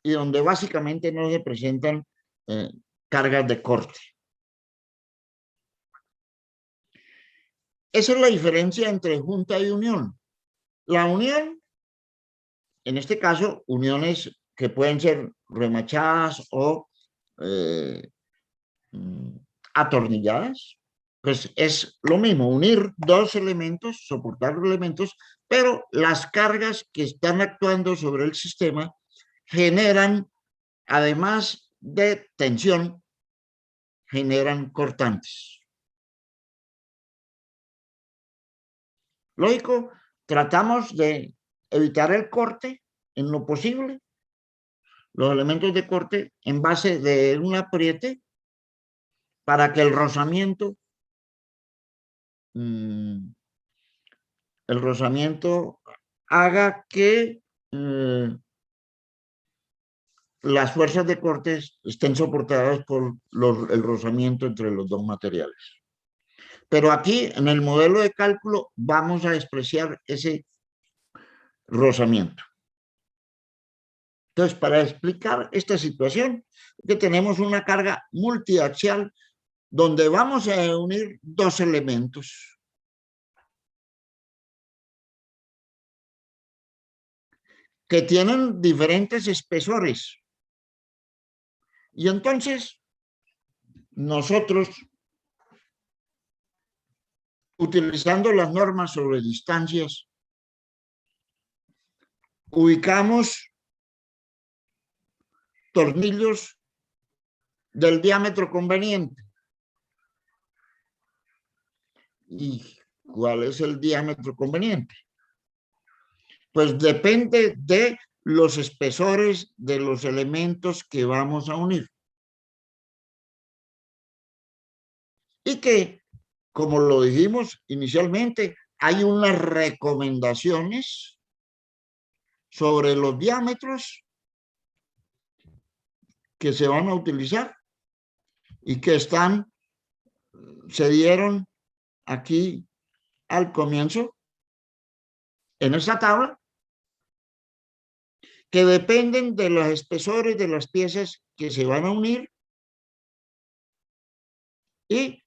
y donde básicamente no se presentan cargas de corte. Esa es la diferencia entre junta y unión. La unión, en este caso, uniones que pueden ser remachadas o atornilladas, pues es lo mismo, unir dos elementos, soportar elementos, pero las cargas que están actuando sobre el sistema generan, además de tensión, generan cortantes. Lógico, tratamos de evitar el corte en lo posible, los elementos de corte en base de un apriete para que el rozamiento haga que las fuerzas de corte estén soportadas por el rozamiento entre los dos materiales. Pero aquí, en el modelo de cálculo, vamos a despreciar ese rozamiento. Entonces, para explicar esta situación, que tenemos una carga multiaxial donde vamos a unir dos elementos. Que tienen diferentes espesores. Y entonces, nosotros, utilizando las normas sobre distancias, ubicamos tornillos del diámetro conveniente. ¿Y cuál es el diámetro conveniente? Pues depende de los espesores de los elementos que vamos a unir. Y que, como lo dijimos inicialmente, hay unas recomendaciones sobre los diámetros que se van a utilizar y que se dieron aquí al comienzo en esta tabla, que dependen de los espesores de las piezas que se van a unir y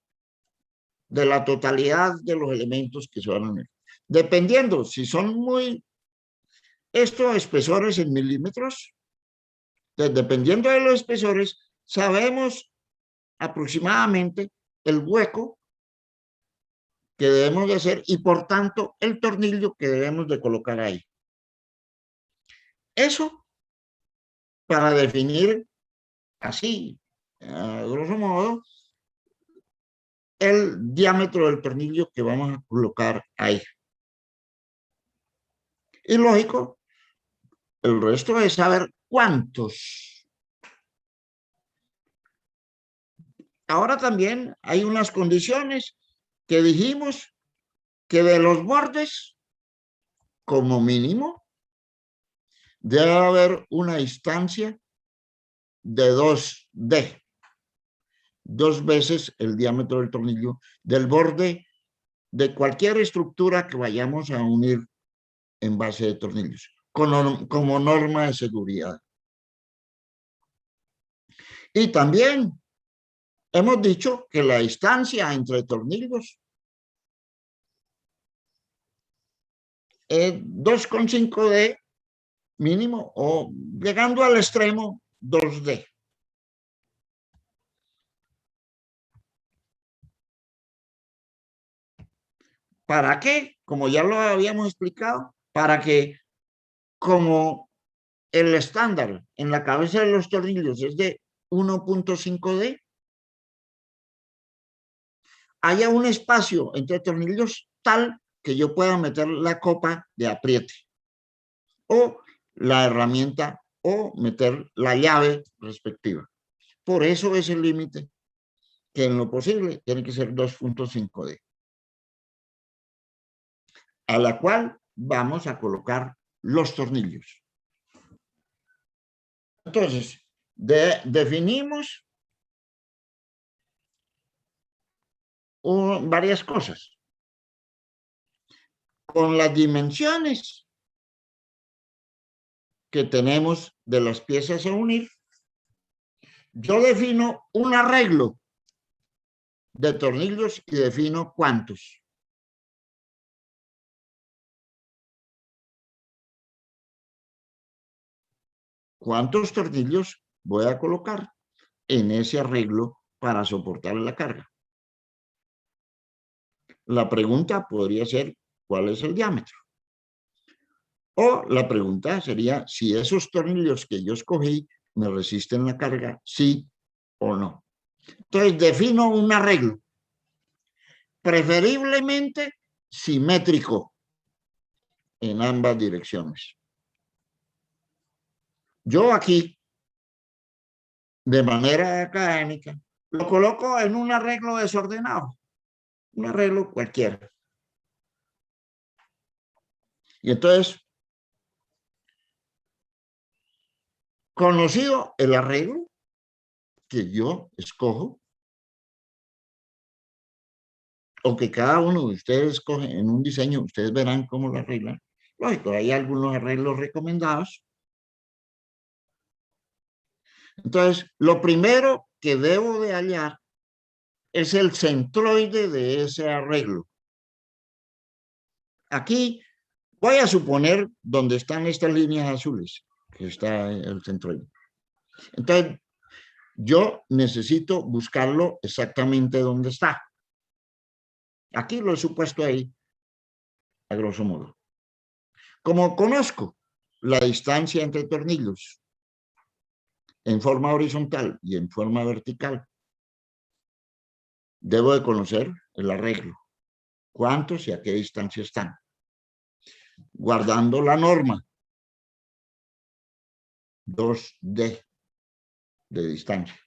de la totalidad de los elementos que se van a unir. Dependiendo si son estos espesores en milímetros, dependiendo de los espesores, sabemos aproximadamente el hueco que debemos de hacer y por tanto el tornillo que debemos de colocar ahí. Eso para definir así, a grosso modo, el diámetro del tornillo que vamos a colocar ahí. Y lógico, el resto es saber cuántos. Ahora también hay unas condiciones que dijimos que de los bordes, como mínimo, debe haber una distancia de 2D, 2 veces el diámetro del tornillo del borde de cualquier estructura que vayamos a unir en base de tornillos, como norma de seguridad. Y también hemos dicho que la distancia entre tornillos es 2,5D mínimo o llegando al extremo 2D. ¿Para qué? Como ya lo habíamos explicado, para que como el estándar en la cabeza de los tornillos es de 1,5D, haya un espacio entre tornillos tal que yo pueda meter la copa de apriete o la herramienta o meter la llave respectiva. Por eso es el límite que en lo posible tiene que ser 2,5D, a la cual vamos a colocar los tornillos. Entonces, definimos varias cosas. Con las dimensiones que tenemos de las piezas a unir, yo defino un arreglo de tornillos y defino cuántos. ¿Cuántos tornillos voy a colocar en ese arreglo para soportar la carga? La pregunta podría ser, ¿cuál es el diámetro? O la pregunta sería si esos tornillos que yo escogí me resisten la carga, sí o no. Entonces defino un arreglo, preferiblemente simétrico en ambas direcciones. Yo aquí, de manera académica, lo coloco en un arreglo desordenado, un arreglo cualquiera. Y entonces, conocido el arreglo que yo escojo, o que cada uno de ustedes escoge en un diseño, ustedes verán cómo lo arreglan. Lógico, hay algunos arreglos recomendados. Entonces, lo primero que debo de hallar es el centroide de ese arreglo. Aquí voy a suponer donde están estas líneas azules, que está el centroide. Entonces, yo necesito buscarlo exactamente donde está. Aquí lo he supuesto ahí, a grosso modo. Como conozco la distancia entre tornillos en forma horizontal y en forma vertical, debo de conocer el arreglo, cuántos y a qué distancia están, guardando la norma 2D de distancia.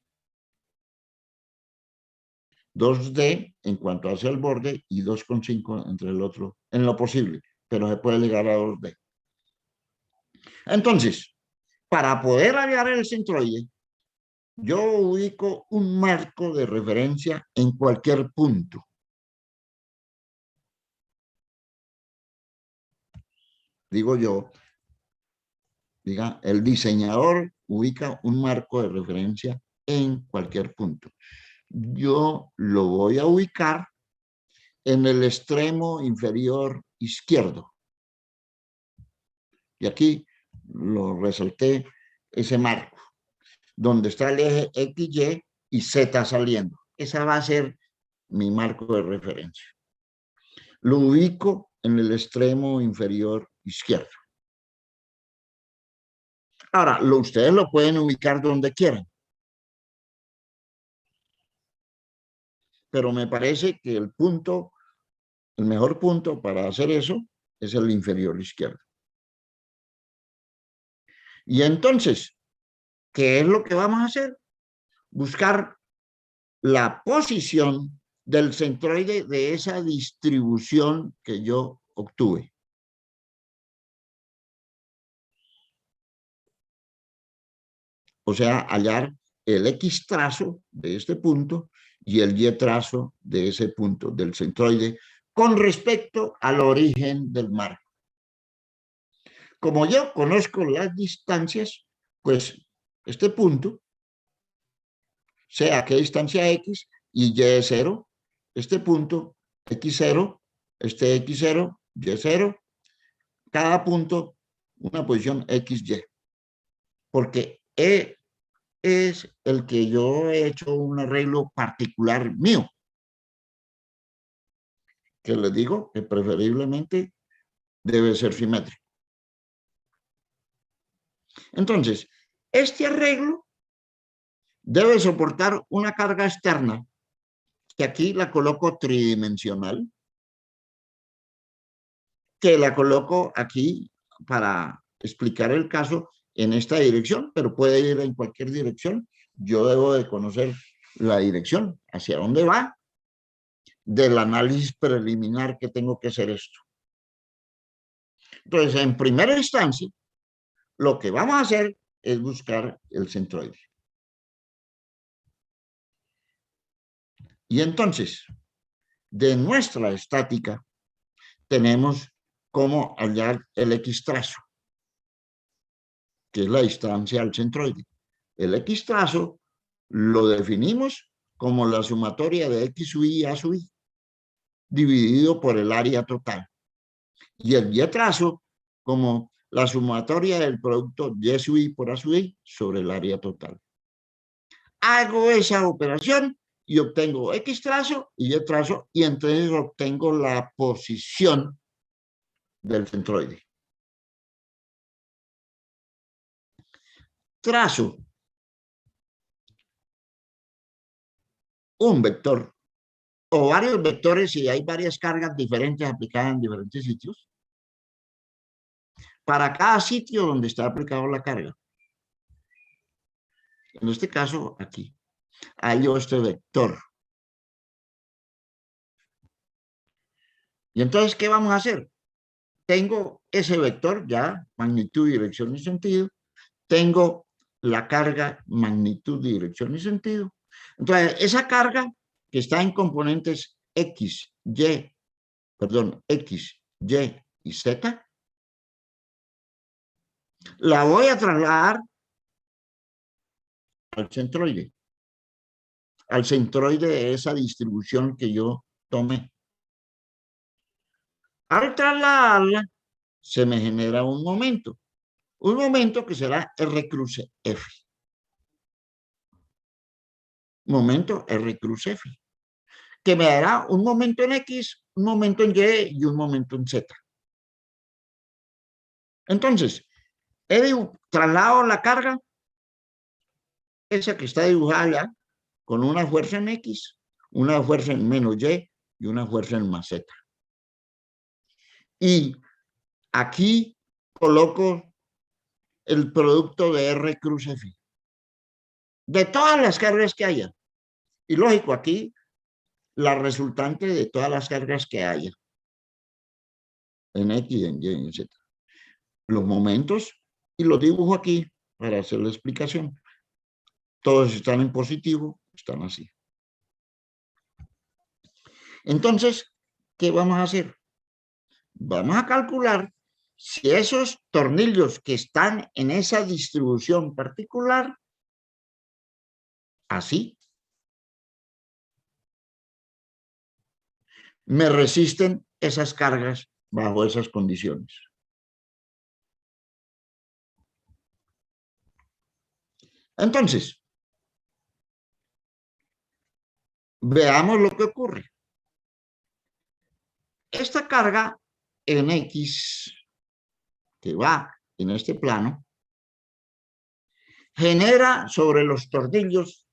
2D en cuanto hacia el borde y 2,5 entre el otro, en lo posible, pero se puede llegar a 2D. Entonces, para poder hallar el centroide, yo ubico un marco de referencia en cualquier punto. Digo yo, diga, el diseñador ubica un marco de referencia en cualquier punto. Yo lo voy a ubicar en el extremo inferior izquierdo. Y aquí lo resalté, ese marco, donde está el eje XY y Z saliendo. Esa va a ser mi marco de referencia. Lo ubico en el extremo inferior izquierdo. Ahora, ustedes lo pueden ubicar donde quieran. Pero me parece que el mejor punto para hacer eso es el inferior izquierdo. Y entonces, ¿qué es lo que vamos a hacer? Buscar la posición del centroide de esa distribución que yo obtuve. O sea, hallar el X trazo de este punto y el Y trazo de ese punto del centroide con respecto al origen del marco. Como yo conozco las distancias, pues este punto, sea que distancia X y Y es 0, este punto X0, este X0, Y0, cada punto una posición XY, porque E es el que yo he hecho un arreglo particular mío, que les digo que preferiblemente debe ser simétrico. Entonces, este arreglo debe soportar una carga externa, que aquí la coloco tridimensional, que la coloco aquí para explicar el caso en esta dirección, pero puede ir en cualquier dirección. Yo debo de conocer la dirección, hacia dónde va, del análisis preliminar que tengo que hacer esto. Entonces, en primera instancia, lo que vamos a hacer es buscar el centroide. Y entonces, de nuestra estática, tenemos cómo hallar el X trazo. que es la distancia al centroide. El X trazo lo definimos como la sumatoria de X sub y A sub I, dividido por el área total. Y el Y trazo como la sumatoria del producto Y sub I por A sub I sobre el área total. Hago esa operación y obtengo X trazo y Y trazo, y entonces obtengo la posición del centroide. Trazo un vector o varios vectores y hay varias cargas diferentes aplicadas en diferentes sitios para cada sitio donde está aplicado la carga. En este caso, aquí. Hallo este vector. Y entonces, ¿qué vamos a hacer? Tengo ese vector ya, magnitud, dirección y sentido. Tengo la carga, magnitud, dirección y sentido. Entonces, esa carga que está en componentes X, Y, y Z, la voy a trasladar al centroide de esa distribución que yo tomé. Al trasladarla, se me genera un momento que será R cruz F. Momento R cruz F, que me dará un momento en X, un momento en Y y un momento en Z. Entonces, he trasladado la carga, esa que está dibujada ya, con una fuerza en X, una fuerza en menos y una fuerza en más Z. Y aquí coloco el producto de R cruz F, de todas las cargas que haya. Y lógico, aquí la resultante de todas las cargas que haya, en X, en Y, en Z. Los momentos, y los dibujo aquí para hacer la explicación. Todos están en positivo, están así. Entonces, ¿qué vamos a hacer? Vamos a calcular si esos tornillos que están en esa distribución particular, así, me resisten esas cargas bajo esas condiciones. Entonces, veamos lo que ocurre. Esta carga en X que va en este plano genera sobre los tornillos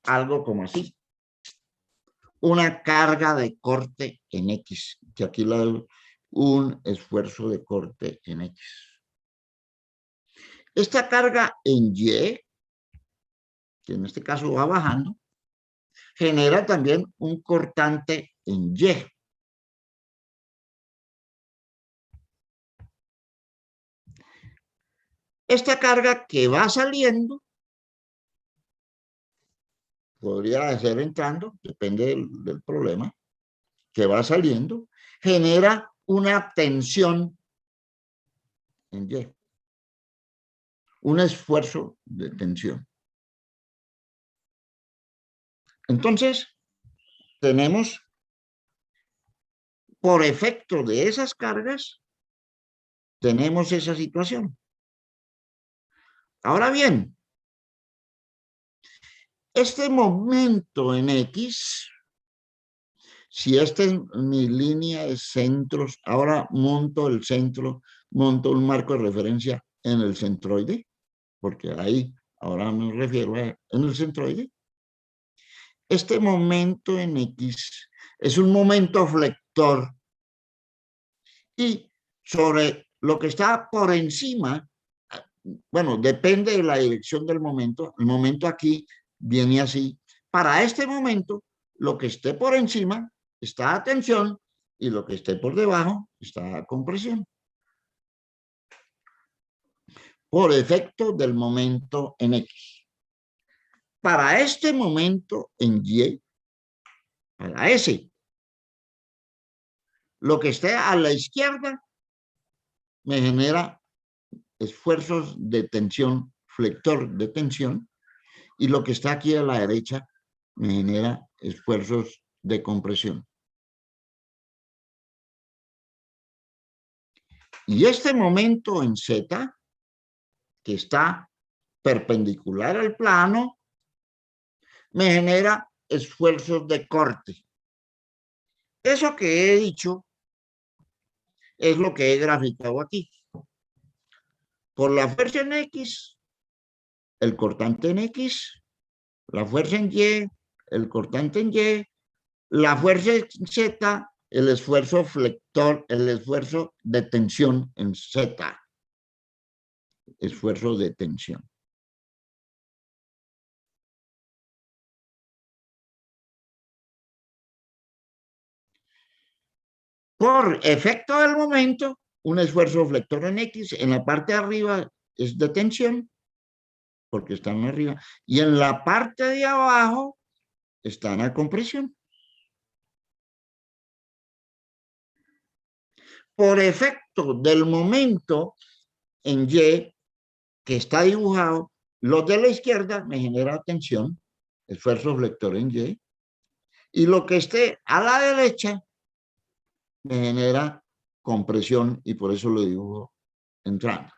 algo como así. Una carga de corte en X, que aquí la doy, un esfuerzo de corte en X. Esta carga en Y, que en este caso va bajando, genera también un cortante en Y. Esta carga que va saliendo, podría ser entrando, depende del problema, que va saliendo, genera una tensión en Y. Un esfuerzo de tensión. Entonces, tenemos, por efecto de esas cargas, tenemos esa situación. Ahora bien, este momento en X, si esta es mi línea de centros, ahora monto el centro, monto un marco de referencia en el centroide, porque ahí ahora me refiero en el centroide. Este momento en X es un momento flector y sobre lo que está por encima, bueno, depende de la dirección del momento. El momento aquí viene así. Para este momento, lo que esté por encima está a tensión y lo que esté por debajo está a compresión. Por efecto del momento en X. Para este momento en Y, para S, lo que esté a la izquierda me genera esfuerzos de tensión, flector de tensión, y lo que está aquí a la derecha me genera esfuerzos de compresión. Y este momento en Z, que está perpendicular al plano, me genera esfuerzos de corte. Eso que he dicho es lo que he graficado aquí. Por la fuerza en X, el cortante en X, la fuerza en Y, el cortante en Y, la fuerza en Z, el esfuerzo flector, el esfuerzo de tensión en Z, esfuerzo de tensión. Por efecto del momento, un esfuerzo flector en X, en la parte de arriba es de tensión, porque están arriba, y en la parte de abajo está la compresión. Por efecto del momento en Y, que está dibujado, los de la izquierda me genera tensión, esfuerzo flector en Y, y lo que esté a la derecha me genera compresión, y por eso lo dibujo entrando.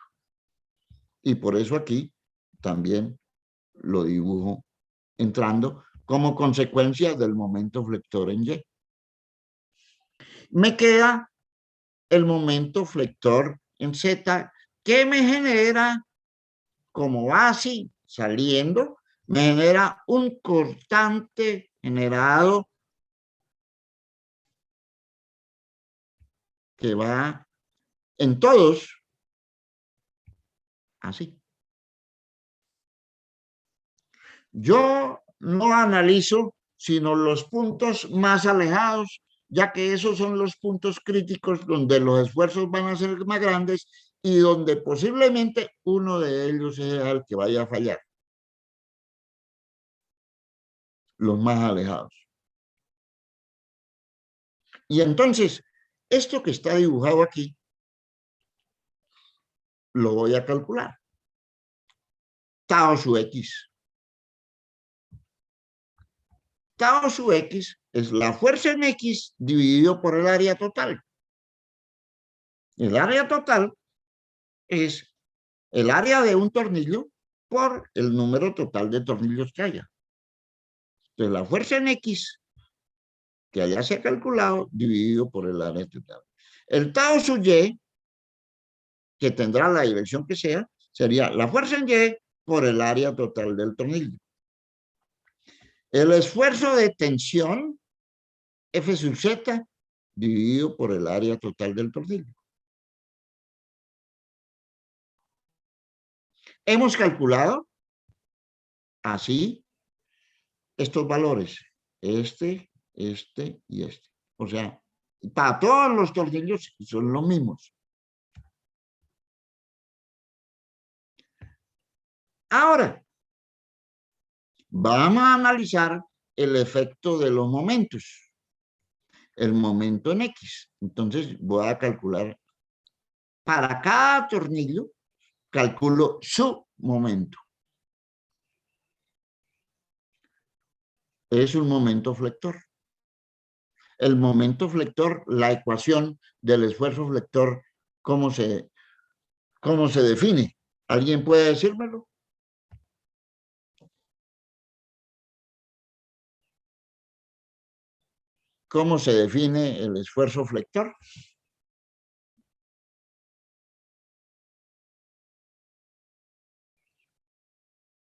Y por eso aquí también lo dibujo entrando como consecuencia del momento flector en Y. Me queda el momento flector en Z, que me genera, como va así saliendo, me genera un cortante generado que va en todos así. Yo no analizo sino los puntos más alejados, ya que esos son los puntos críticos donde los esfuerzos van a ser más grandes y donde posiblemente uno de ellos sea el que vaya a fallar. Los más alejados. Y entonces, esto que está dibujado aquí, lo voy a calcular. Tau su X. Tau su X es la fuerza en X dividido por el área total. El área total es el área de un tornillo por el número total de tornillos que haya. Entonces, la fuerza en X que allá se ha calculado dividido por el área total. El tau su Y, que tendrá la dirección que sea, sería la fuerza en Y por el área total del tornillo. El esfuerzo de tensión, F sub Z, dividido por el área total del tornillo. Hemos calculado así estos valores, este y este. O sea, para todos los tornillos son los mismos. Ahora, vamos a analizar el efecto de los momentos. El momento en X. Entonces voy a calcular para cada tornillo, calculo su momento. Es un momento flector. El momento flector, la ecuación del esfuerzo flector, ¿cómo se define? ¿Alguien puede decírmelo? ¿Cómo se define el esfuerzo flector?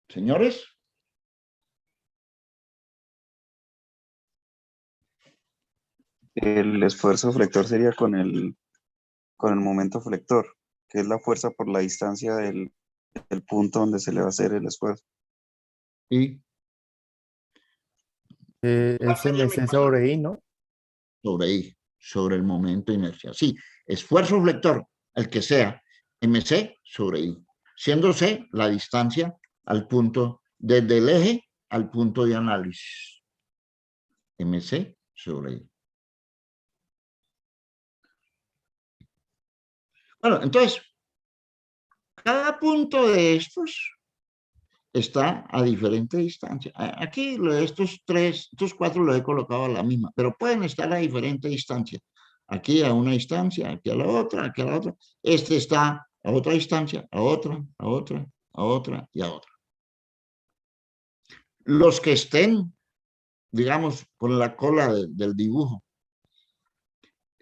Señores. El esfuerzo flector sería con el momento flector, que es la fuerza por la distancia del punto donde se le va a hacer el esfuerzo. Y ¿cuál Es sería la MC ecuación? sobre I, ¿no? Sobre I, sobre el momento de inercia. Sí, esfuerzo flector, el que sea, MC sobre I, siendo C la distancia al punto, desde el eje al punto de análisis. MC sobre I. Bueno, entonces, Cada punto de estos está a diferente distancia. Aquí estos cuatro los he colocado a la misma, pero pueden estar a diferente distancia. Aquí a una distancia, aquí a la otra, aquí a la otra. Este está a otra distancia, a otra, a otra, a otra y a otra. Los que estén, digamos, con la cola del dibujo,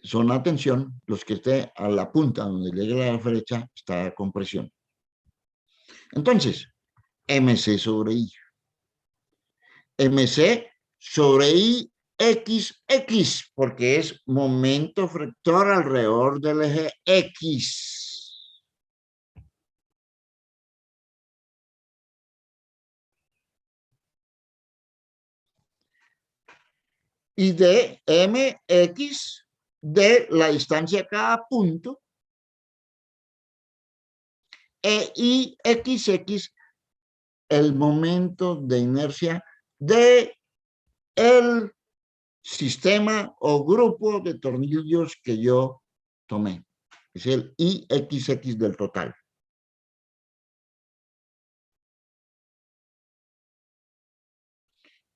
son a tensión. Los que estén a la punta donde llegue la flecha está a compresión. Entonces, MC sobre I. MC sobre IXX, porque es momento fractor alrededor del eje X. Y de MX de la distancia a cada punto, e IXX el momento de inercia de el sistema o grupo de tornillos que yo tomé. Es el IXX del total.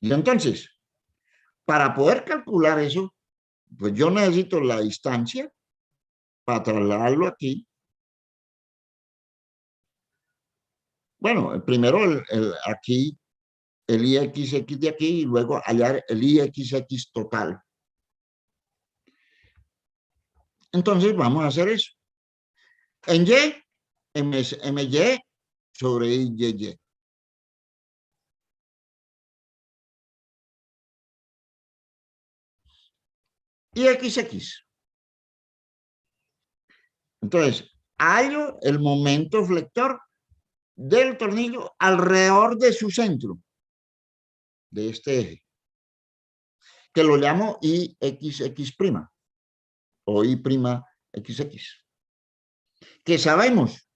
Y entonces, para poder calcular eso, pues yo necesito la distancia para trasladarlo aquí. Bueno, primero aquí el IXX de aquí y luego hallar el IXX total. Entonces vamos a hacer eso. En Y, MY sobre IYY. IXX. Entonces, hallo el momento flector del tornillo alrededor de su centro, de este eje, que lo llamo IXX' o I'XX. Que sabemos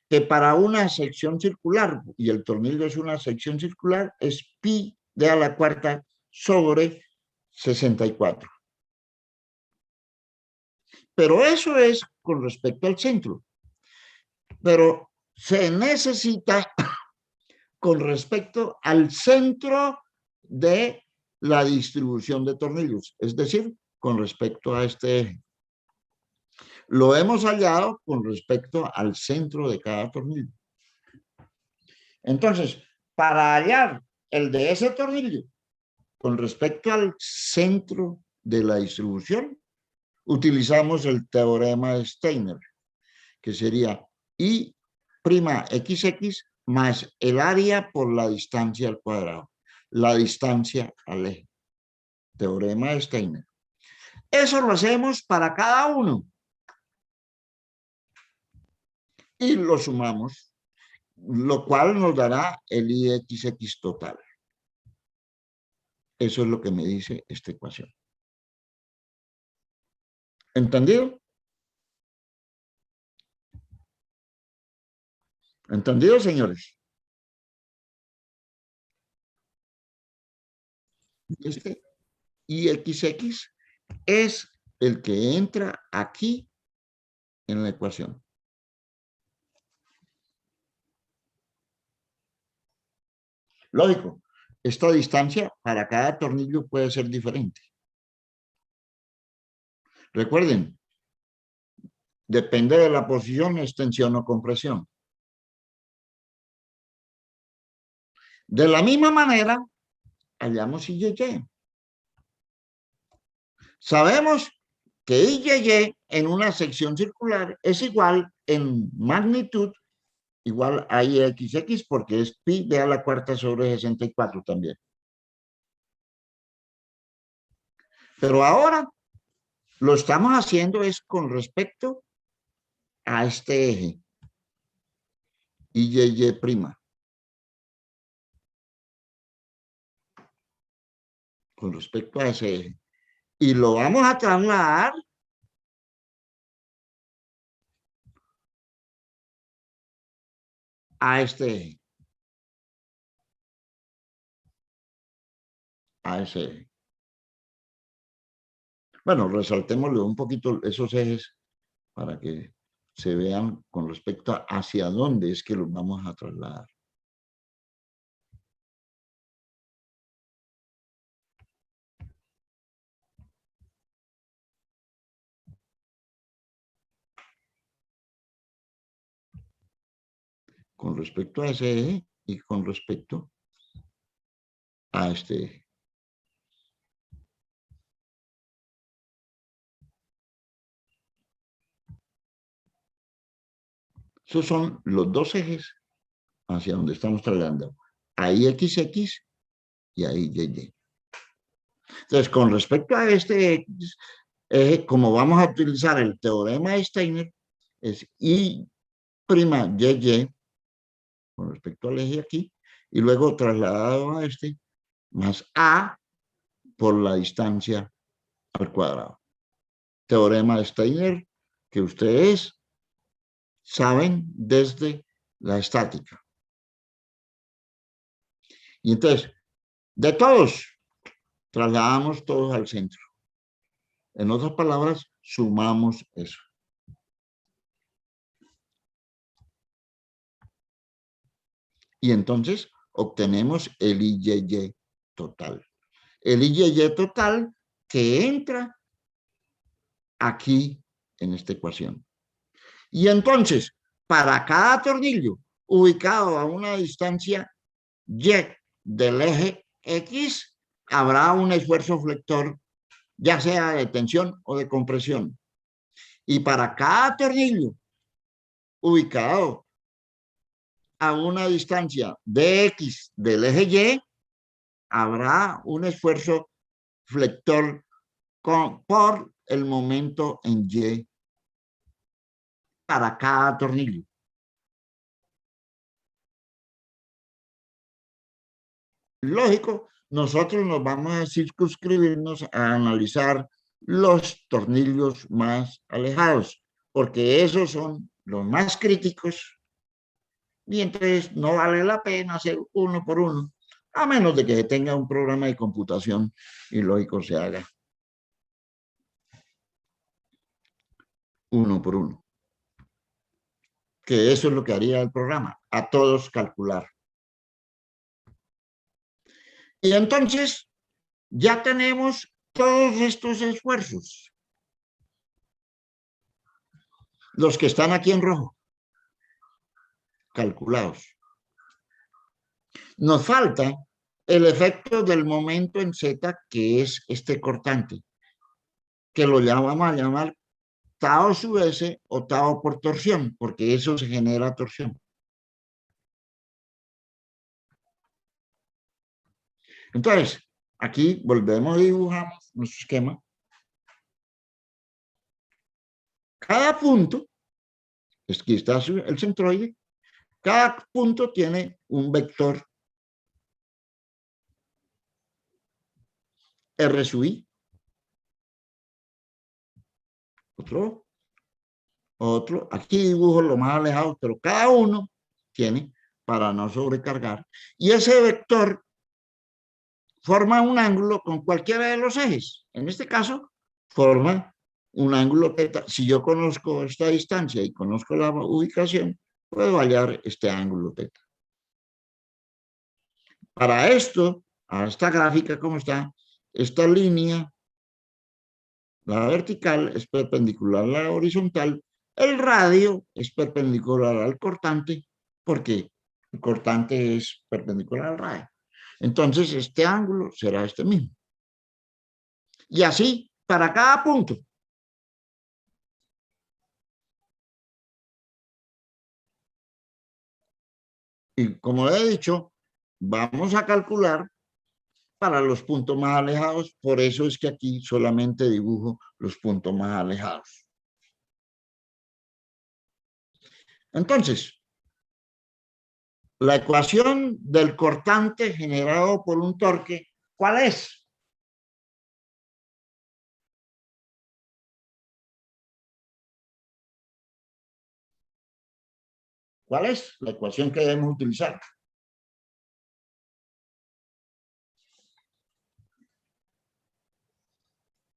que para una sección circular, y el tornillo es una sección circular, es pi de a la cuarta sobre 64. Pero eso es con respecto al centro. Pero se necesita con respecto al centro de la distribución de tornillos, es decir, con respecto a este eje. Lo hemos hallado con respecto al centro de cada tornillo. Entonces, para hallar el de ese tornillo con respecto al centro de la distribución, utilizamos el teorema de Steiner, que sería I'XX más el área por la distancia al cuadrado, la distancia al eje. Teorema de Steiner. Eso lo hacemos para cada uno y lo sumamos, lo cual nos dará el IXX total. Eso es lo que me dice esta ecuación. ¿Entendido? ¿Entendido, señores? Este IXX es el que entra aquí en la ecuación. Lógico, esta distancia para cada tornillo puede ser diferente. Recuerden, depende de la posición, extensión o compresión. De la misma manera, hallamos IYY. Sabemos que IYY en una sección circular es igual en magnitud, igual a IXX, porque es pi de a la cuarta sobre 64 también. Pero ahora lo estamos haciendo es con respecto a este eje, IYY', con respecto a ese eje. Y lo vamos a trasladar a este eje. A ese eje. Bueno, resaltémosle un poquito esos ejes para que se vean con respecto a hacia dónde es que los vamos a trasladar. Con respecto a ese eje y con respecto a este eje. Esos son los dos ejes hacia donde estamos trasladando. Ahí XX y ahí YY. Entonces, con respecto a este eje, como vamos a utilizar el teorema de Steiner, es I' YY con respecto al eje aquí, y luego trasladado a este, más A por la distancia al cuadrado. Teorema de Steiner que ustedes saben desde la estática. Y entonces, de todos, trasladamos todos al centro. En otras palabras, sumamos eso. Y entonces obtenemos el IYY total. El IYY total que entra aquí en esta ecuación. Y entonces, para cada tornillo ubicado a una distancia Y del eje X, habrá un esfuerzo flector, ya sea de tensión o de compresión. Y para cada tornillo ubicado a una distancia de X del eje Y, habrá un esfuerzo flector por el momento en Y para cada tornillo. Lógico, nosotros nos vamos a circunscribirnos a analizar los tornillos más alejados, porque esos son los más críticos y entonces no vale la pena hacer uno por uno, a menos de que se tenga un programa de computación y lógico se haga uno por uno. Que eso es lo que haría el programa, a todos calcular. Y entonces ya tenemos todos estos esfuerzos. Los que están aquí en rojo, calculados. Nos falta el efecto del momento en Z, que es este cortante, que lo vamos a llamar tau sub S o tau por torsión, porque eso se genera torsión. Entonces, aquí volvemos a dibujar nuestro esquema. Cada punto, aquí está el centroide, cada punto tiene un vector R sub I, otro, aquí dibujo lo más alejado, pero cada uno tiene para no sobrecargar. Y ese vector forma un ángulo con cualquiera de los ejes. En este caso, forma un ángulo teta. Si yo conozco esta distancia y conozco la ubicación, puedo hallar este ángulo teta. Para esto, a esta gráfica como está, esta línea, la vertical es perpendicular a la horizontal, el radio es perpendicular al cortante, porque el cortante es perpendicular al radio. Entonces, este ángulo será este mismo. Y así, para cada punto. Y como he dicho, vamos a calcular para los puntos más alejados. Por eso es que aquí solamente dibujo los puntos más alejados. Entonces, la ecuación del cortante generado por un torque, ¿cuál es? ¿Cuál es la ecuación que debemos utilizar?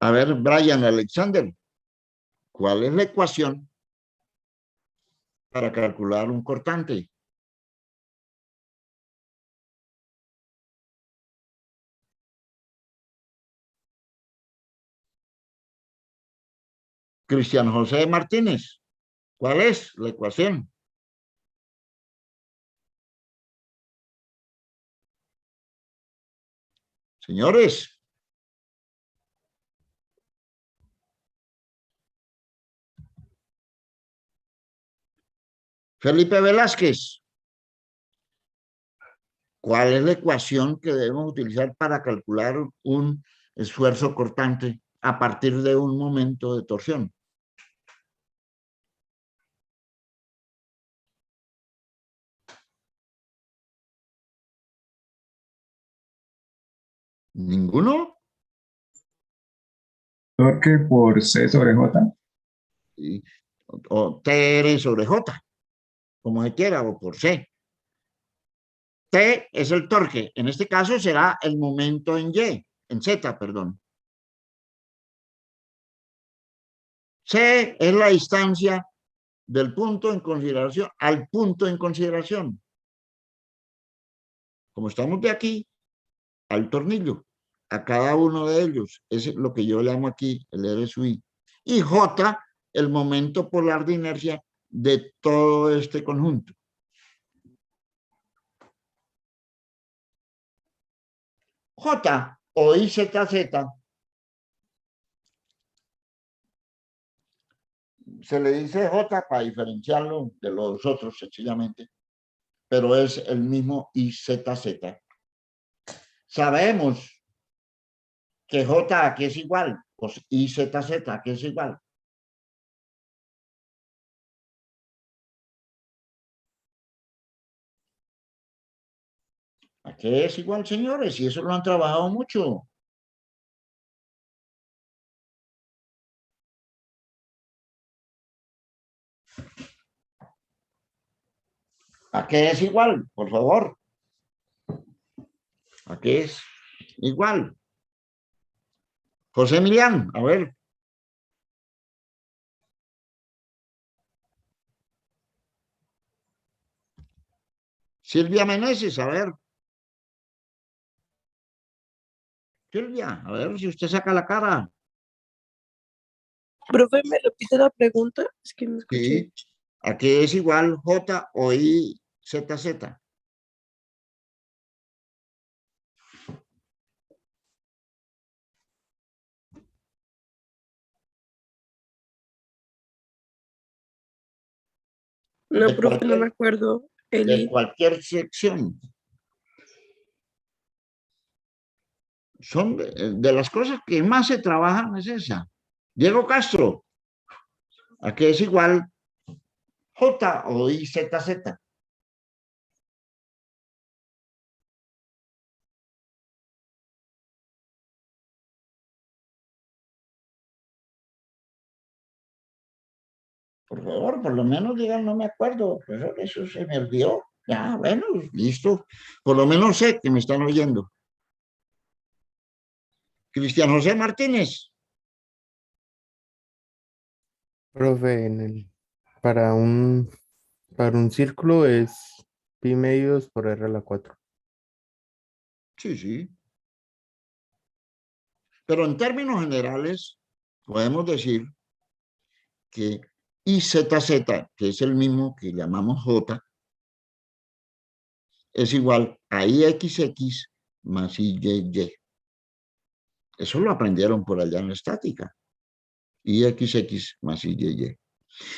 A ver, Brian Alexander, ¿cuál es la ecuación para calcular un cortante? Cristian José Martínez, ¿cuál es la ecuación? Señores, Felipe Velázquez, ¿cuál es la ecuación que debemos utilizar para calcular un esfuerzo cortante a partir de un momento de torsión? ¿Ninguno? Torque por C sobre J. Y- O TR sobre J, como se quiera, o por C. T es el torque. En este caso será el momento en Y, en Z, perdón. C es la distancia del punto en consideración al punto en consideración. Como estamos de aquí al tornillo, a cada uno de ellos, es lo que yo llamo aquí el R sub I. Y J, el momento polar de inercia de todo este conjunto. J o IZZ se le dice J para diferenciarlo de los otros sencillamente, pero es el mismo IZZ. Sabemos que J aquí es igual, pues IZZ aquí es igual. ¿A qué es igual, señores? Y eso lo han trabajado mucho. ¿A qué es igual? Por favor. ¿A qué es igual? José Emilián, a ver. Silvia Meneses, a ver. Silvia, a ver si usted saca la cara. Profe, ¿me repite la pregunta? Es que no escuché. Sí. ¿A qué es igual J o IZZ? No, profe, no me acuerdo. De cualquier sección. Son de las cosas que más se trabajan es esa. Diego Castro, ¿a qué es igual J o IZZ? Por favor, por lo menos digan, no me acuerdo, pero eso se me olvidó. Ya, bueno, listo. Por lo menos sé que me están oyendo. Cristian José Martínez. Profe, para un círculo es pi medios por r a la 4. Sí, sí. Pero en términos generales, podemos decir que IZZ, que es el mismo que llamamos J, es igual a IXX más IYY. Eso lo aprendieron por allá en la estática. IXX más IYY.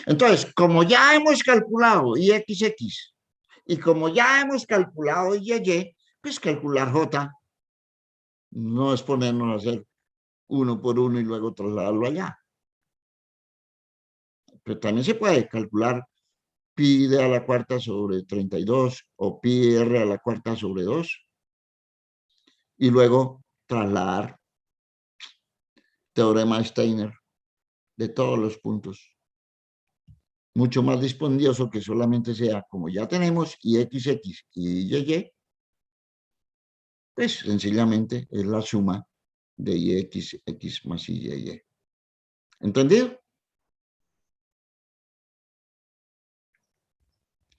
Entonces, como ya hemos calculado IXX y como ya hemos calculado IYY, pues calcular J no es ponernos a hacer uno por uno y luego trasladarlo allá. Pero también se puede calcular pi d a la cuarta sobre 32 o pi r a la cuarta sobre 2 y luego trasladar teorema Steiner de todos los puntos. Mucho más dispendioso que solamente sea, como ya tenemos IXX y YY, pues sencillamente es la suma de IXX más IYY. ¿Entendido?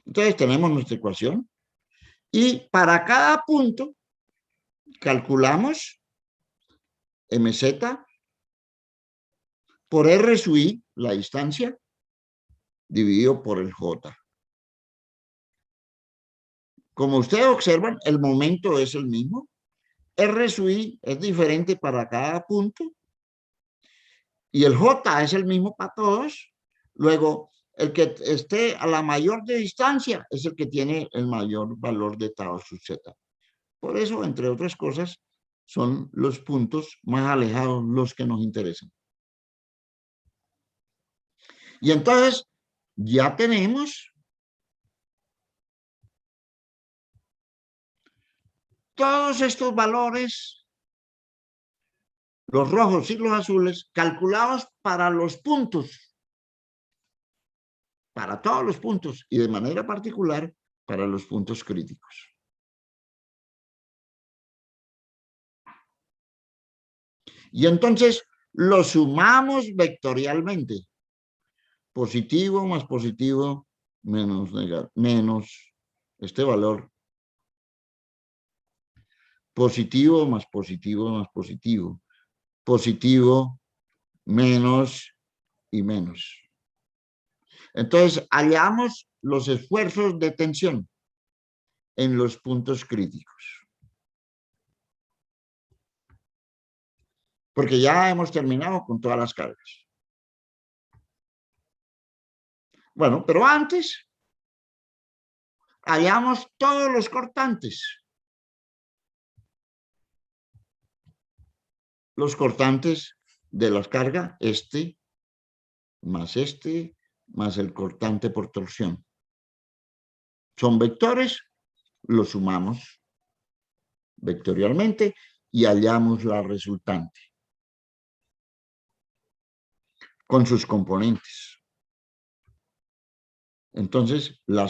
Entonces tenemos nuestra ecuación y para cada punto calculamos mz por r sub i, la distancia, dividido por el j. Como ustedes observan, el momento es el mismo. R sub i es diferente para cada punto. Y el j es el mismo para todos. Luego, el que esté a la mayor de distancia es el que tiene el mayor valor de tau sub z. Por eso, entre otras cosas, son los puntos más alejados los que nos interesan. Y entonces, ya tenemos todos estos valores, los rojos y los azules, calculados para los puntos, para todos los puntos y de manera particular para los puntos críticos. Y entonces lo sumamos vectorialmente. Positivo más positivo menos negativo, menos este valor. Positivo más positivo más positivo. Positivo menos y menos. Entonces hallamos los esfuerzos de tensión en los puntos críticos. Porque ya hemos terminado con todas las cargas. Bueno, pero antes hallamos todos los cortantes. Los cortantes de las cargas, más el cortante por torsión. Son vectores, los sumamos vectorialmente y hallamos la resultante con sus componentes. Entonces, la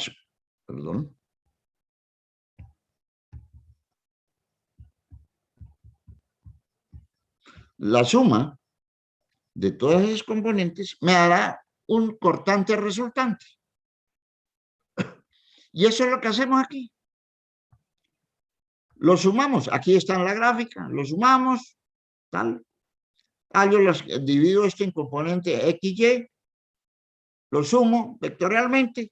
suma de todas esas componentes me dará un cortante resultante. Y eso es lo que hacemos aquí. Lo sumamos. Aquí está en la gráfica. Lo sumamos. Tal. Yo divido esto en componente X, Y. Lo sumo vectorialmente.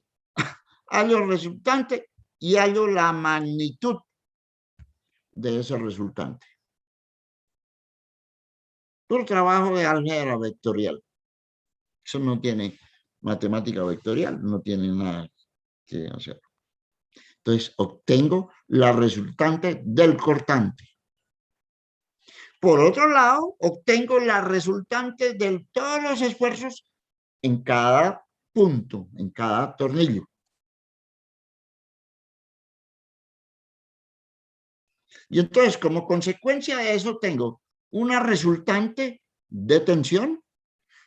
Hallo el resultante y hallo la magnitud de ese resultante. Puro trabajo de álgebra vectorial. Eso no tiene matemática vectorial, no tiene nada que hacer. Entonces, obtengo la resultante del cortante. Por otro lado, obtengo la resultante de todos los esfuerzos en cada punto, en cada tornillo. Y entonces, como consecuencia de eso, tengo una resultante de tensión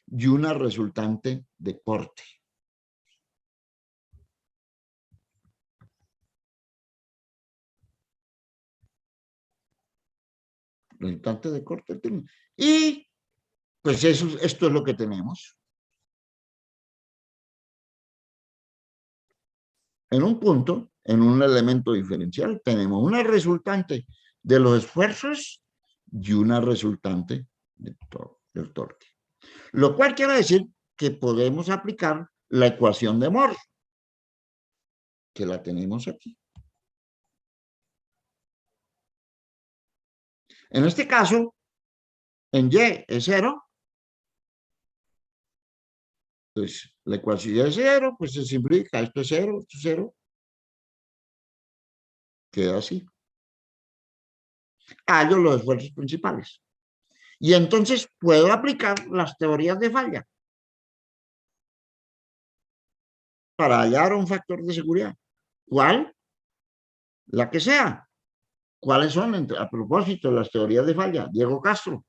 y una resultante de corte. Resultante de corte. Y pues esto es lo que tenemos. En un punto, en un elemento diferencial, tenemos una resultante de los esfuerzos y una resultante del torque. Lo cual quiere decir que podemos aplicar la ecuación de Mohr, que la tenemos aquí. En este caso, en Y es 0. Pues la ecuación es 0, pues se simplifica. Esto es 0, esto es 0. Queda así. Hallo los esfuerzos principales. Y entonces puedo aplicar las teorías de falla para hallar un factor de seguridad. ¿Cuál? La que sea. ¿Cuáles son? A propósito, las teorías de falla. Diego Castro.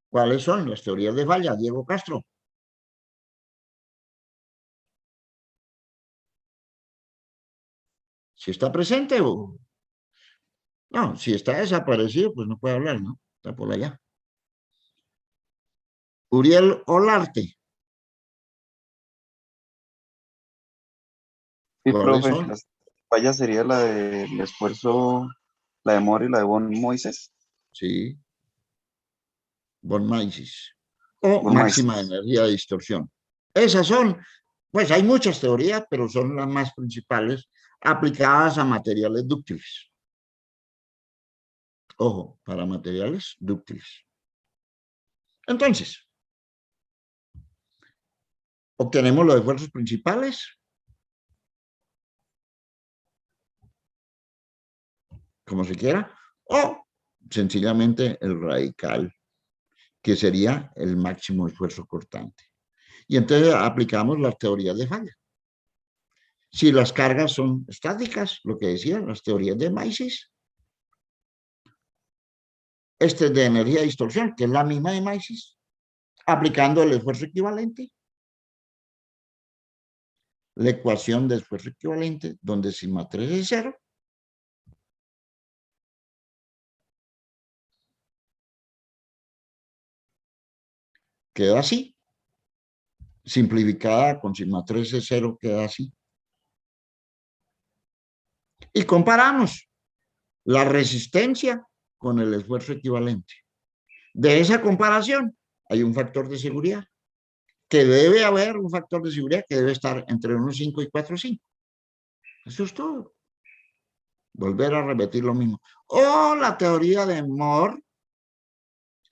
¿Cuáles son las teorías de falla? Diego Castro. Si está presente o... No, si está desaparecido, pues no puede hablar, ¿no? Está por allá. Uriel Olarte. Y ¿Cuáles profe, son? la falla sería la del esfuerzo, la de Moore y la de von Moises. Sí, von Mises. O Von máxima Mises. energía de distorsión. Esas son, pues hay muchas teorías, pero son las más principales aplicadas a materiales dúctiles. Ojo, para materiales dúctiles. Entonces, obtenemos los esfuerzos principales, como se quiera, o sencillamente el radical, que sería el máximo esfuerzo cortante. Y entonces aplicamos las teorías de falla. Si las cargas son estáticas, lo que decían las teorías de Mises, este es de energía de distorsión, que es la misma de Mises, aplicando el esfuerzo equivalente, la ecuación de esfuerzo equivalente, donde sigma 3 es 0, queda así. Simplificada con sigma 3 es 0, queda así. Y comparamos la resistencia con el esfuerzo equivalente. De esa comparación hay un factor de seguridad, que debe haber un factor de seguridad que debe estar entre 1,5 y 4,5. Eso es todo. Volver a repetir lo mismo. O la teoría de Moore,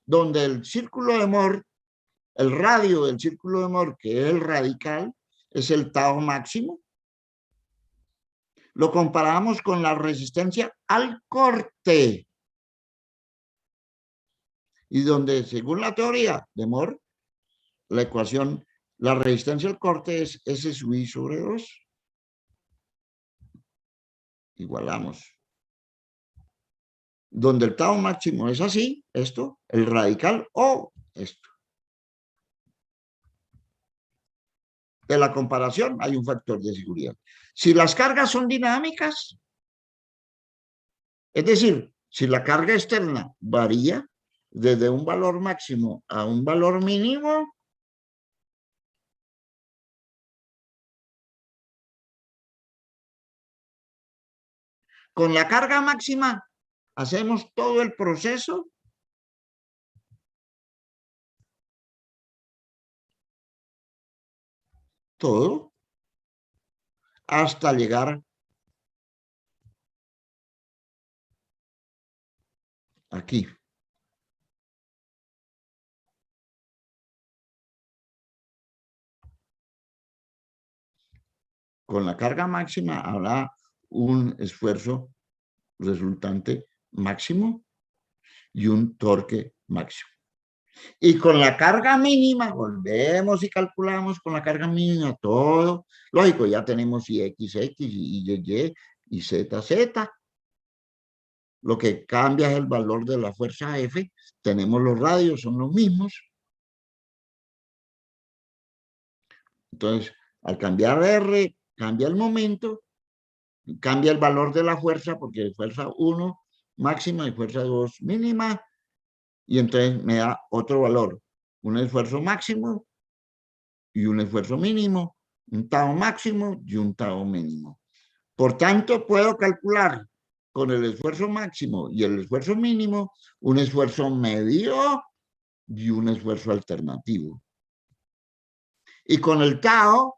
donde el círculo de Moore, el radio del círculo de Moore, que es el radical, es el tau máximo. Lo comparamos con la resistencia al corte. Y donde, según la teoría de Moore, la ecuación, la resistencia al corte es S sub I sobre 2. Igualamos. Donde el tau máximo es así, esto, el radical, o esto. De la comparación hay un factor de seguridad. Si las cargas son dinámicas, es decir, si la carga externa varía desde un valor máximo a un valor mínimo, con la carga máxima hacemos todo el proceso todo hasta llegar aquí. Con la carga máxima habrá un esfuerzo resultante máximo y un torque máximo. Y con la carga mínima, volvemos y calculamos con la carga mínima todo. Lógico, ya tenemos y X, y Z. Lo que cambia es el valor de la fuerza F. Tenemos los radios, son los mismos. Entonces, al cambiar R, cambia el momento, cambia el valor de la fuerza, porque es fuerza 1 máxima y fuerza 2 mínima, y entonces me da otro valor, un esfuerzo máximo y un esfuerzo mínimo, un tau máximo y un tau mínimo. Por tanto, puedo calcular con el esfuerzo máximo y el esfuerzo mínimo un esfuerzo medio y un esfuerzo alternativo. Y con el tau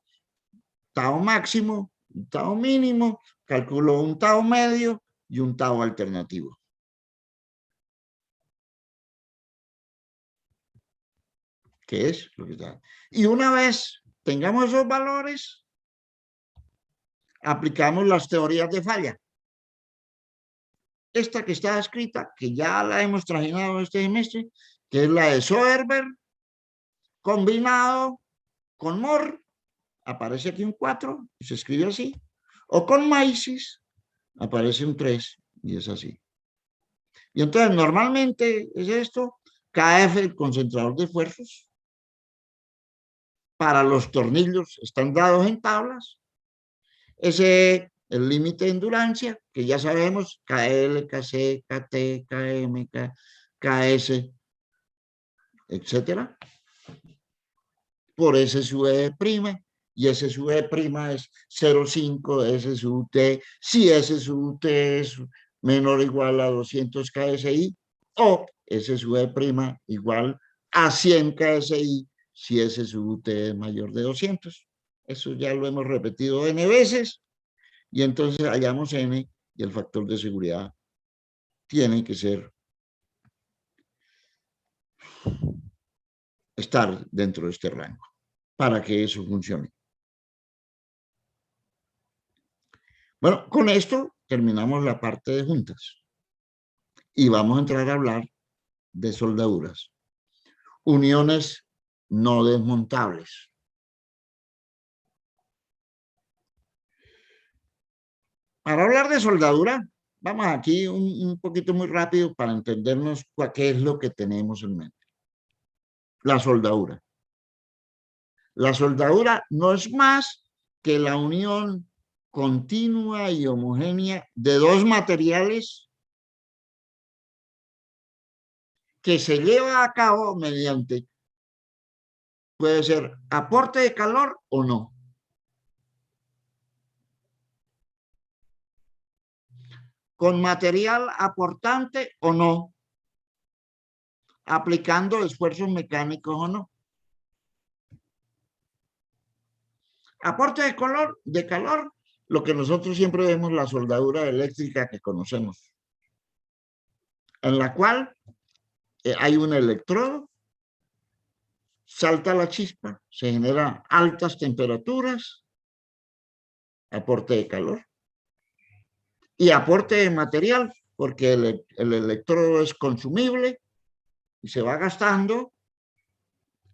máximo, un tau mínimo, calculo un tau medio y un tau alternativo. ¿Qué es lo que está? Y una vez tengamos esos valores, aplicamos las teorías de falla. Esta que está escrita, que ya la hemos trajinado este semestre, que es la de Soderberg, combinado con Moore, aparece aquí un 4, y se escribe así, o con Mises, aparece un 3, y es así. Y entonces, normalmente es esto, KF, el concentrador de esfuerzos, para los tornillos están dados en tablas, ese el límite de endurancia, que ya sabemos, KL, KC, KT, KM, KS, etcétera, por S sub E', y S sub E' es 0,5 S sub T, si S sub T es menor o igual a 200 KSI, o S sub E' igual a 100 KSI si S sub T es mayor de 200. Eso ya lo hemos repetido n veces, y entonces hallamos n, y el factor de seguridad tiene que estar dentro de este rango para que eso funcione. Bueno, con esto terminamos la parte de juntas y vamos a entrar a hablar de soldaduras. Uniones no desmontables. Para hablar de soldadura, vamos aquí un poquito muy rápido para entendernos qué es lo que tenemos en mente. La soldadura. La soldadura no es más que la unión continua y homogénea de dos materiales que se lleva a cabo mediante, puede ser aporte de calor o no. Con material aportante o no. Aplicando esfuerzos mecánicos o no. Aporte de calor, lo que nosotros siempre vemos, la soldadura eléctrica que conocemos, en la cual hay un electrodo, salta la chispa, se generan altas temperaturas, aporte de calor, y aporte de material, porque el electrodo es consumible y se va gastando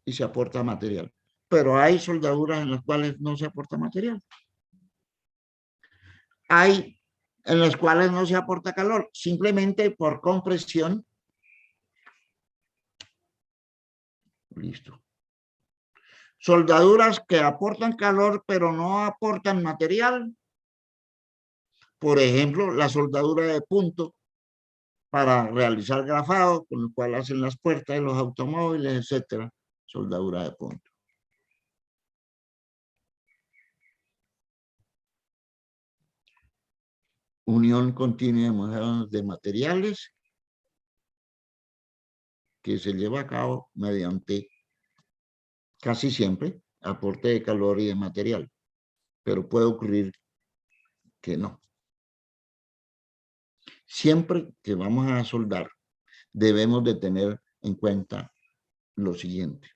y se aporta material. Pero hay soldaduras en las cuales no se aporta material. Hay en las cuales no se aporta calor, simplemente por compresión. Listo. Soldaduras que aportan calor, pero no aportan material. Por ejemplo, la soldadura de punto para realizar grafado, con el cual hacen las puertas de los automóviles, etcétera. Soldadura de punto. Unión continua de materiales que se lleva a cabo mediante, casi siempre, aporte de calor y de material. Pero puede ocurrir que no. Siempre que vamos a soldar, debemos de tener en cuenta lo siguiente.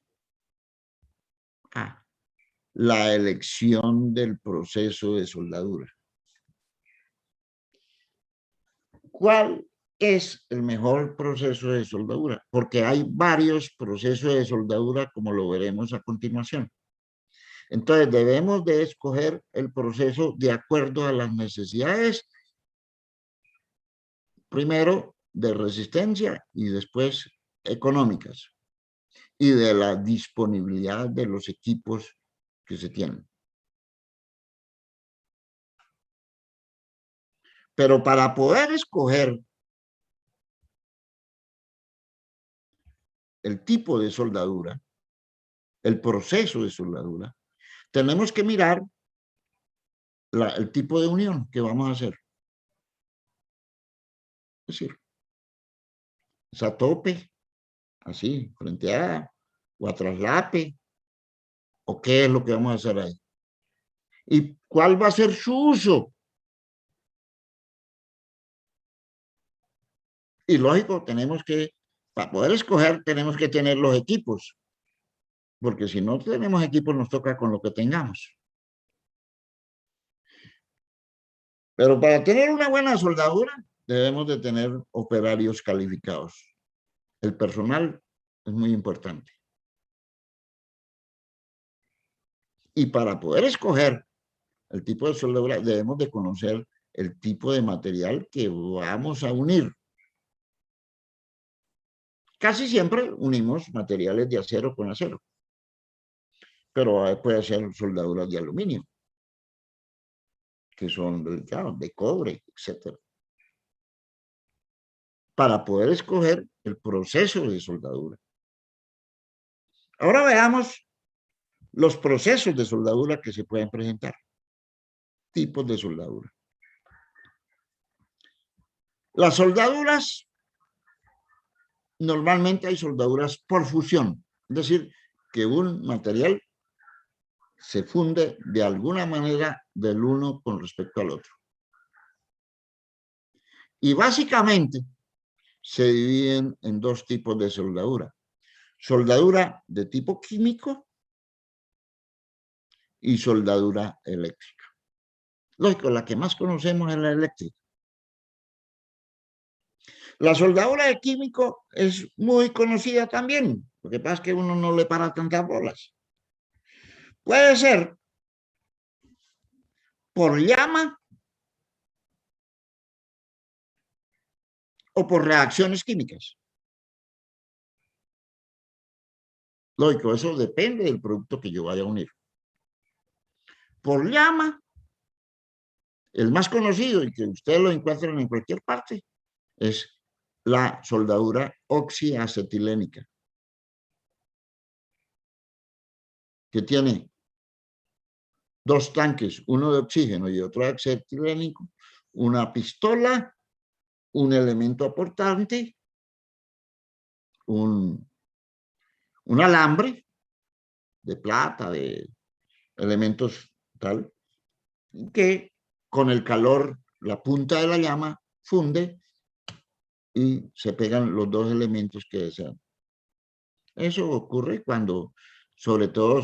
A, la elección del proceso de soldadura. ¿Cuál es el mejor proceso de soldadura? Porque hay varios procesos de soldadura, como lo veremos a continuación. Entonces, debemos de escoger el proceso de acuerdo a las necesidades, primero de resistencia y después económicas, y de la disponibilidad de los equipos que se tienen. Pero para poder escoger el tipo de soldadura, el proceso de soldadura, tenemos que mirar el tipo de unión que vamos a hacer. Es decir, es a tope, así, frente a, o a traslape, o qué es lo que vamos a hacer ahí. ¿Y cuál va a ser su uso? Y lógico, tenemos que, para poder escoger, tenemos que tener los equipos, porque si no tenemos equipos nos toca con lo que tengamos. Pero para tener una buena soldadura, debemos de tener operarios calificados. El personal es muy importante. Y para poder escoger el tipo de soldadura, debemos de conocer el tipo de material que vamos a unir. Casi siempre unimos materiales de acero con acero, pero puede ser soldaduras de aluminio, que son de cobre, etc. Para poder escoger el proceso de soldadura. Ahora veamos los procesos de soldadura que se pueden presentar. Tipos de soldadura. Las soldaduras, normalmente hay soldaduras por fusión, es decir, que un material se funde de alguna manera del uno con respecto al otro. Y básicamente se dividen en dos tipos de soldadura. Soldadura de tipo químico y soldadura eléctrica. Lógico, la que más conocemos es la eléctrica. La soldadura de químico es muy conocida también. Lo que pasa es que uno no le para tantas bolas. Puede ser por llama o por reacciones químicas. Lógico, eso depende del producto que yo vaya a unir. Por llama, el más conocido y que ustedes lo encuentran en cualquier parte, es la soldadura oxiacetilénica, que tiene dos tanques, uno de oxígeno y otro de acetilénico, una pistola, un elemento aportante, un alambre de plata, de elementos tal, que con el calor, la punta de la llama funde y se pegan los dos elementos que desean. Eso ocurre cuando, sobre todo,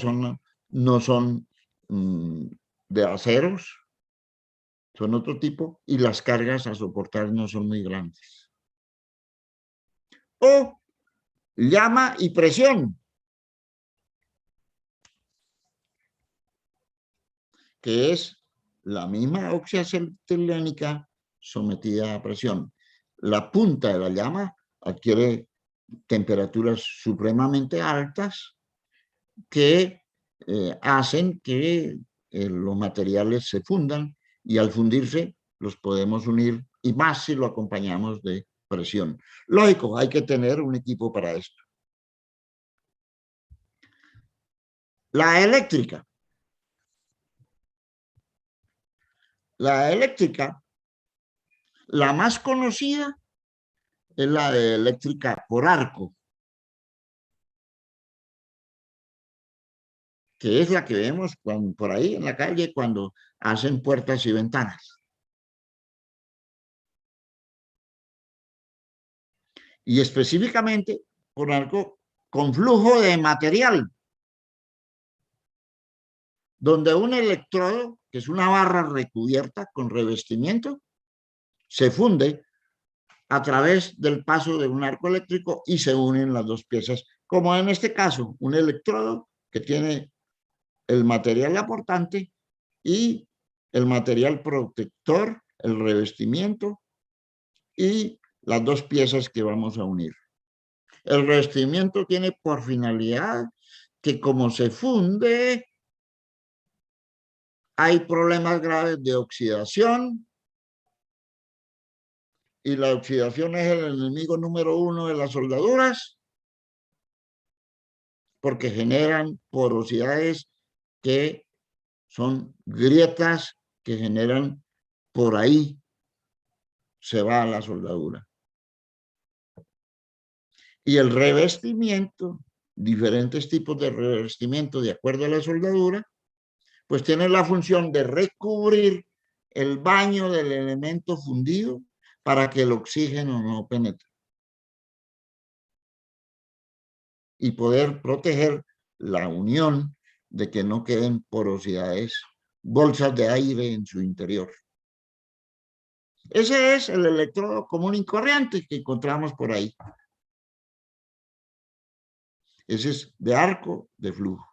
no son de aceros, son otro tipo, y las cargas a soportar no son muy grandes. O llama y presión, que es la misma oxiacetilénica sometida a presión. La punta de la llama adquiere temperaturas supremamente altas que hacen que los materiales se fundan y al fundirse los podemos unir y más si lo acompañamos de presión. Lógico, hay que tener un equipo para esto. La eléctrica. La eléctrica, la más conocida es la de eléctrica por arco, que es la que vemos por ahí en la calle cuando hacen puertas y ventanas. Y específicamente por arco con flujo de material, donde un electrodo, que es una barra recubierta con revestimiento, se funde a través del paso de un arco eléctrico y se unen las dos piezas, como en este caso, un electrodo que tiene el material aportante y el material protector, el revestimiento y las dos piezas que vamos a unir. El revestimiento tiene por finalidad que como se funde, hay problemas graves de oxidación y la oxidación es el enemigo número uno de las soldaduras porque generan porosidades que son grietas que generan por ahí se va la soldadura. Y el revestimiento, diferentes tipos de revestimiento de acuerdo a la soldadura, pues tienen la función de recubrir el baño del elemento fundido para que el oxígeno no penetre. Y poder proteger la unión de que no queden porosidades, bolsas de aire en su interior. Ese es el electrodo común y corriente que encontramos por ahí. Ese es de arco de flujo.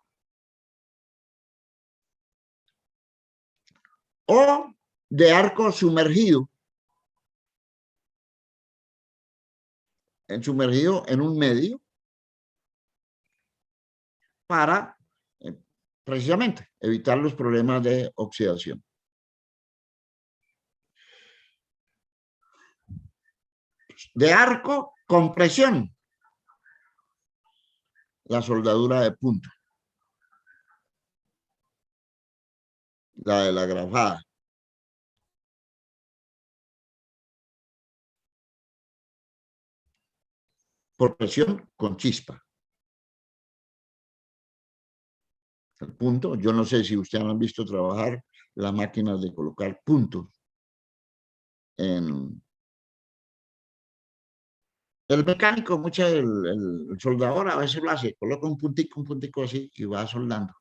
O de arco sumergido. Sumergido en un medio para precisamente evitar los problemas de oxidación. De arco con presión. La soldadura de punta. la de la grafada. Por presión con chispa. El punto, yo no sé si ustedes han visto trabajar las máquinas de colocar puntos en el mecánico, el soldador a veces lo hace, coloca un puntico así y va soldando.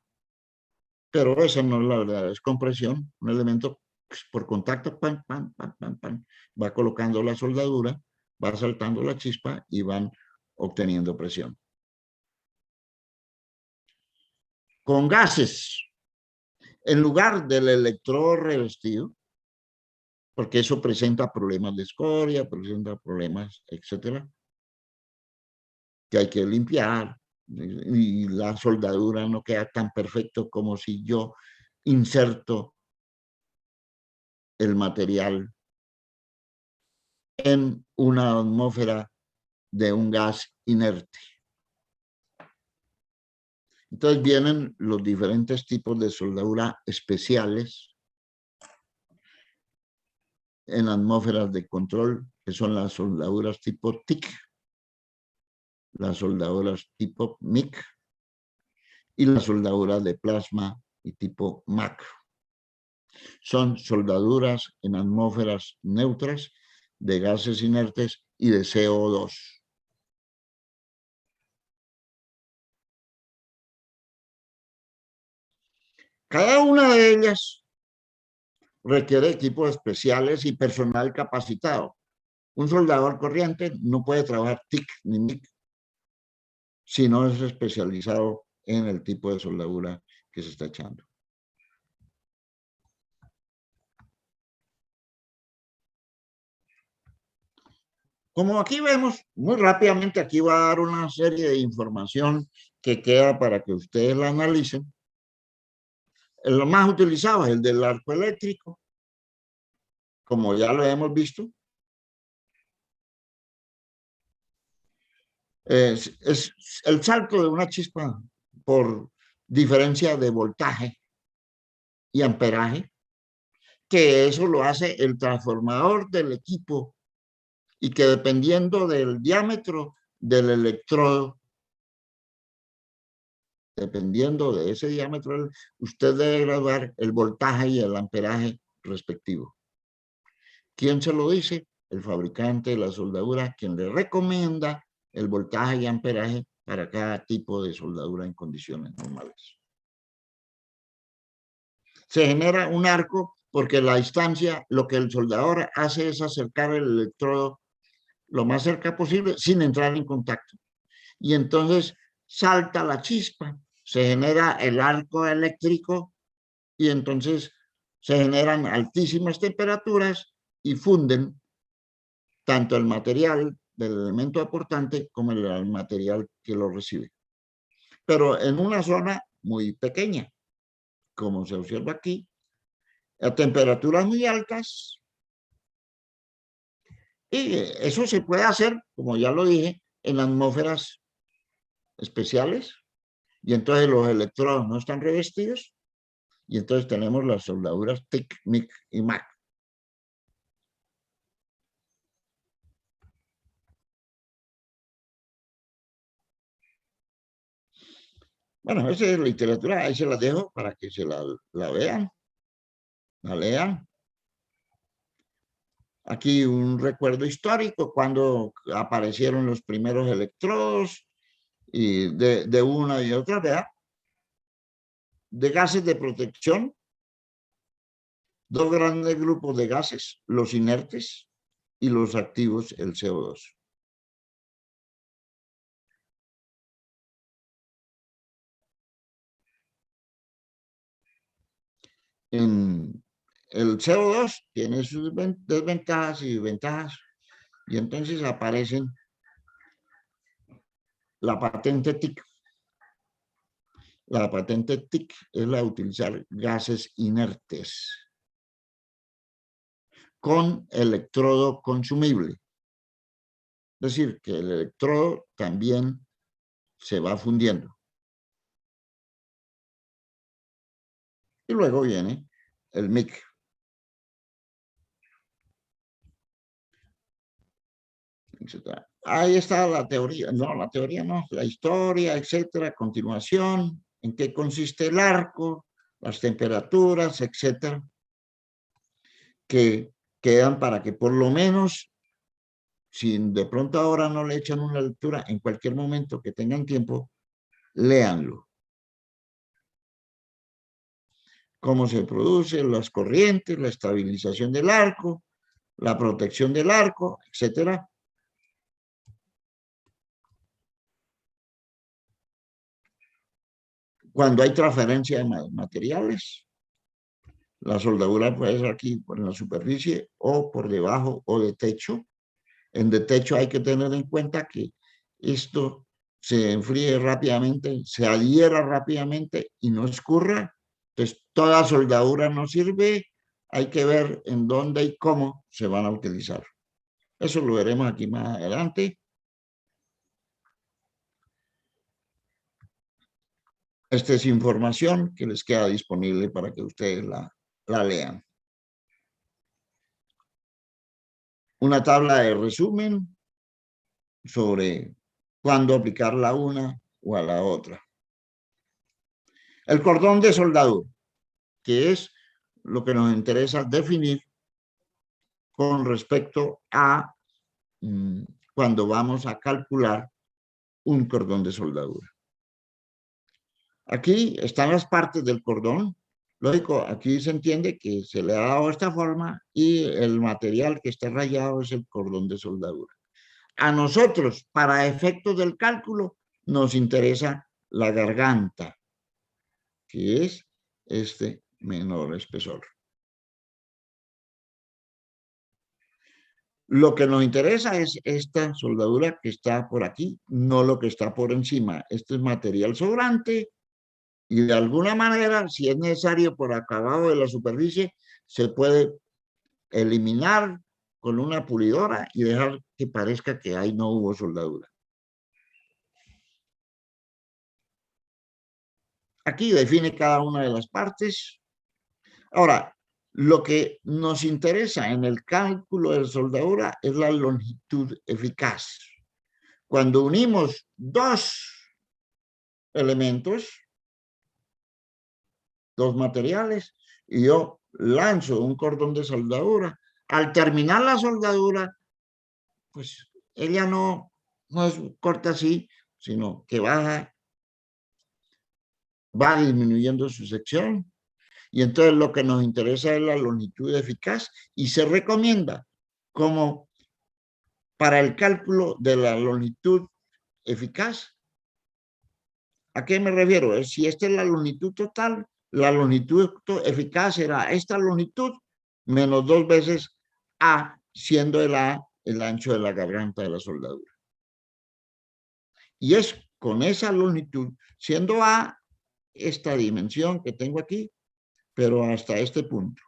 Pero esa no es la verdad, es compresión, un elemento por contacto, pan, va colocando la soldadura, va saltando la chispa y van obteniendo presión. Con gases, en lugar del electrodo revestido, porque eso presenta problemas de escoria, presenta problemas, etcétera, que hay que limpiar, y la soldadura no queda tan perfecto como si yo inserto el material en una atmósfera de un gas inerte. Entonces vienen los diferentes tipos de soldadura especiales en atmósferas de control, que son las soldaduras tipo TIC, las soldaduras tipo MIC y las soldaduras de plasma y tipo MAC. Son soldaduras en atmósferas neutras de gases inertes y de CO2. Cada una de ellas requiere equipos especiales y personal capacitado. Un soldador corriente no puede trabajar TIC ni MIC si no es especializado en el tipo de soldadura que se está echando. Como aquí vemos, muy rápidamente aquí va a dar una serie de información que queda para que ustedes la analicen. Lo más utilizado es el del arco eléctrico, como ya lo hemos visto. Es el salto de una chispa por diferencia de voltaje y amperaje, que eso lo hace el transformador del equipo y que dependiendo del diámetro del electrodo, dependiendo de ese diámetro, usted debe graduar el voltaje y el amperaje respectivo. ¿Quién se lo dice? El fabricante de la soldadura, quien le recomienda el voltaje y amperaje para cada tipo de soldadura en condiciones normales. Se genera un arco porque la distancia, lo que el soldador hace es acercar el electrodo lo más cerca posible sin entrar en contacto. Y entonces salta la chispa, se genera el arco eléctrico y entonces se generan altísimas temperaturas y funden tanto el material del elemento aportante como el material que lo recibe. Pero en una zona muy pequeña, como se observa aquí, a temperaturas muy altas. Y eso se puede hacer, como ya lo dije, en atmósferas especiales. Y entonces los electrodos no están revestidos. Y entonces tenemos las soldaduras TIC, MIC y MAC. Bueno, esa es literatura, ahí se la dejo para que se la vean, la lean. Aquí un recuerdo histórico cuando aparecieron los primeros electrodos y de una y otra, ¿verdad? De gases de protección, dos grandes grupos de gases, los inertes y los activos, el CO2. En el CO2 tiene sus desventajas y ventajas, y entonces aparecen la patente TIC. La patente TIC es la de utilizar gases inertes con electrodo consumible. Es decir, que el electrodo también se va fundiendo. Y luego viene el MIC. Etcétera. Ahí está la teoría, no, la teoría no, la historia, etcétera, a continuación, en qué consiste el arco, las temperaturas, etcétera, que quedan para que por lo menos, si de pronto ahora no le echan una lectura, en cualquier momento que tengan tiempo, léanlo. Cómo se producen las corrientes, la estabilización del arco, la protección del arco, etcétera. Cuando hay transferencia de materiales, la soldadura puede ser aquí por la superficie o por debajo o de techo. En de techo hay que tener en cuenta que esto se enfríe rápidamente, se adhiera rápidamente y no escurra. Entonces, toda soldadura no sirve. Hay que ver en dónde y cómo se van a utilizar. Eso lo veremos aquí más adelante. Esta es información que les queda disponible para que ustedes la lean. Una tabla de resumen sobre cuándo aplicar la una o a la otra. El cordón de soldadura, que es lo que nos interesa definir con respecto a cuando vamos a calcular un cordón de soldadura. Aquí están las partes del cordón. Lógico, aquí se entiende que se le ha dado esta forma y el material que está rayado es el cordón de soldadura. A nosotros, para efectos del cálculo, nos interesa la garganta, que es este menor espesor. Lo que nos interesa es esta soldadura que está por aquí, no lo que está por encima. Este es material sobrante y de alguna manera, si es necesario por acabado de la superficie, se puede eliminar con una pulidora y dejar que parezca que ahí no hubo soldadura. Aquí define cada una de las partes. Ahora, lo que nos interesa en el cálculo de soldadura es la longitud eficaz. Cuando unimos dos elementos, dos materiales, y yo lanzo un cordón de soldadura, al terminar la soldadura, pues ella no es corta así, sino que va disminuyendo su sección. Y entonces lo que nos interesa es la longitud eficaz y se recomienda como para el cálculo de la longitud eficaz. ¿A qué me refiero? Si esta es la longitud total, la longitud eficaz será esta longitud menos 2 veces A, siendo el A el ancho de la garganta de la soldadura. Y es con esa longitud, siendo A esta dimensión que tengo aquí, pero hasta este punto.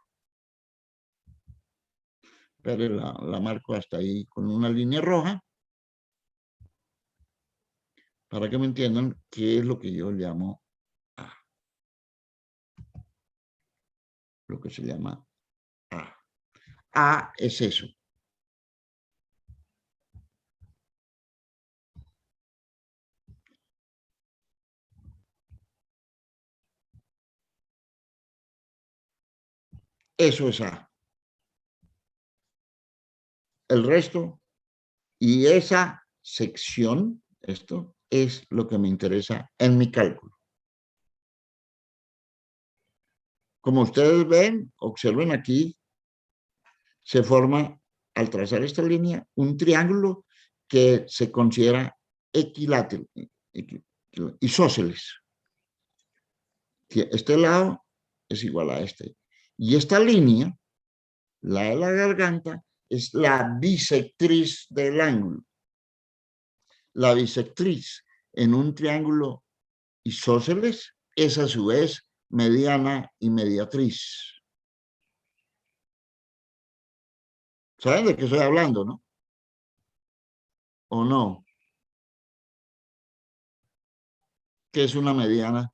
Pero la marco hasta ahí con una línea roja para que me entiendan qué es lo que yo llamo A. Lo que se llama A. A es eso. Eso es A. El resto y esa sección, esto es lo que me interesa en mi cálculo. Como ustedes ven, observen aquí, se forma al trazar esta línea un triángulo que se considera equilátero, isósceles. Este lado es igual a este. Y esta línea, la de la garganta, es la bisectriz del ángulo. La bisectriz en un triángulo isósceles es a su vez mediana y mediatriz. ¿Saben de qué estoy hablando, no? ¿O no? ¿Qué es una mediana?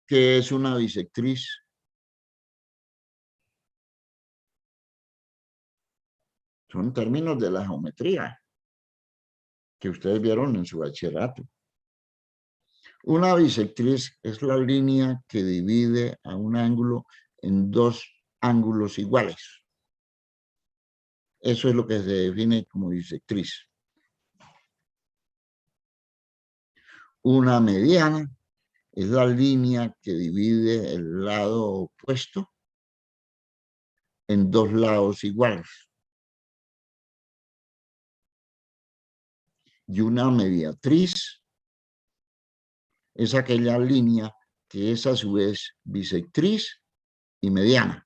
¿Qué es una bisectriz? Son términos de la geometría que ustedes vieron en su bachillerato. Una bisectriz es la línea que divide a un ángulo en dos ángulos iguales. Eso es lo que se define como bisectriz. Una mediana es la línea que divide el lado opuesto en dos lados iguales. Y una mediatriz es aquella línea que es a su vez bisectriz y mediana.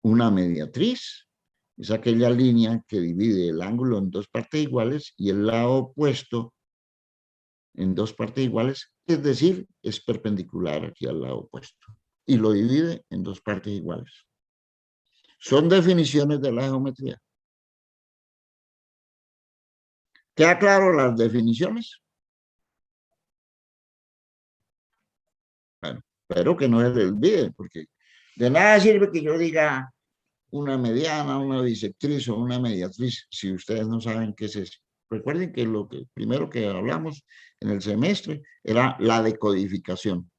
Una mediatriz es aquella línea que divide el ángulo en dos partes iguales y el lado opuesto en dos partes iguales, es decir, es perpendicular aquí al lado opuesto y lo divide en dos partes iguales. Son definiciones de la geometría. ¿Queda claro las definiciones? Bueno, espero que no se les olvide, porque de nada sirve que yo diga una mediana, una bisectriz o una mediatriz si ustedes no saben qué es eso. Recuerden que lo que primero que hablamos en el semestre era la decodificación.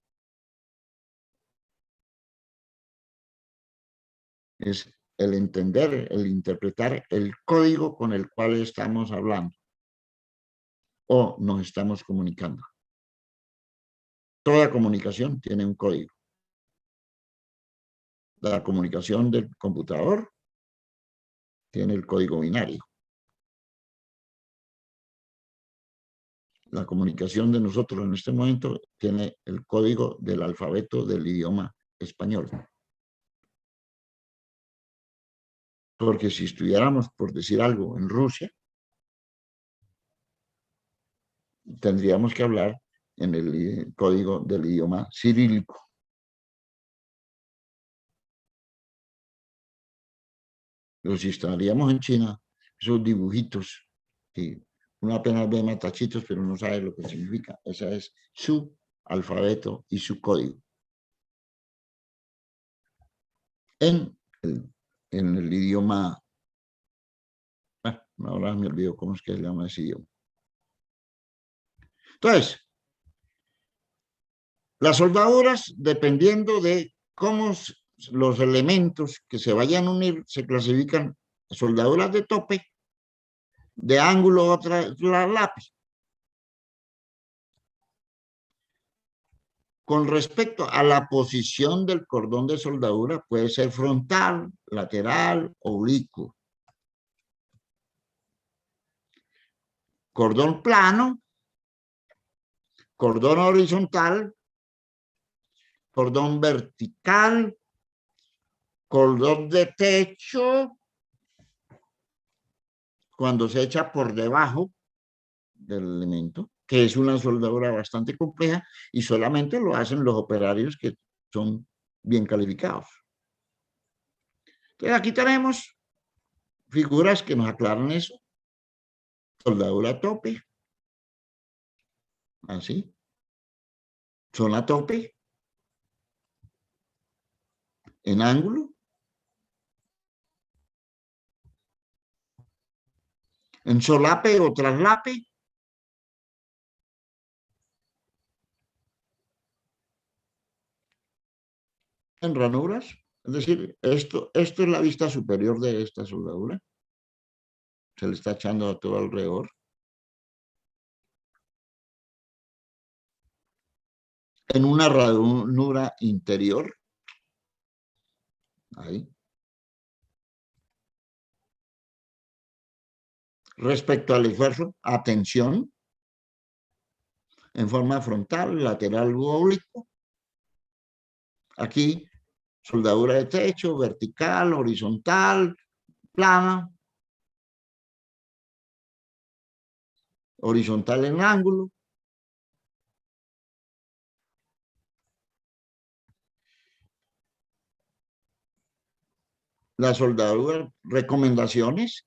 Es el entender, el interpretar el código con el cual estamos hablando o nos estamos comunicando. Toda comunicación tiene un código. La comunicación del computador tiene el código binario. La comunicación de nosotros en este momento tiene el código del alfabeto del idioma español. Porque si estuviéramos, por decir algo, en Rusia, tendríamos que hablar en el código del idioma cirílico. Pero si estaríamos en China, esos dibujitos, que uno apenas ve matachitos, pero no sabe lo que significa. Ese es su alfabeto y su código. En el idioma, ahora me olvido cómo es que se llama ese idioma. Entonces, las soldaduras, dependiendo de cómo los elementos que se vayan a unir, se clasifican soldaduras de tope, de ángulo, otra lápiz. Con respecto a la posición del cordón de soldadura, puede ser frontal, lateral, oblicuo. Cordón plano, cordón horizontal, cordón vertical, cordón de techo, cuando se echa por debajo del elemento, que es una soldadura bastante compleja y solamente lo hacen los operarios que son bien calificados. Entonces aquí tenemos figuras que nos aclaran eso. Soldadura a tope, así. Zona tope, en ángulo, en solape o traslape, en ranuras. Es decir, esto es la vista superior de esta soldadura. Se le está echando a todo alrededor. En una ranura interior. Ahí. Respecto al esfuerzo, atención. En forma frontal, lateral u oblicuo. Aquí, soldadura de techo, vertical, horizontal, plana. Horizontal en ángulo. La soldadura, recomendaciones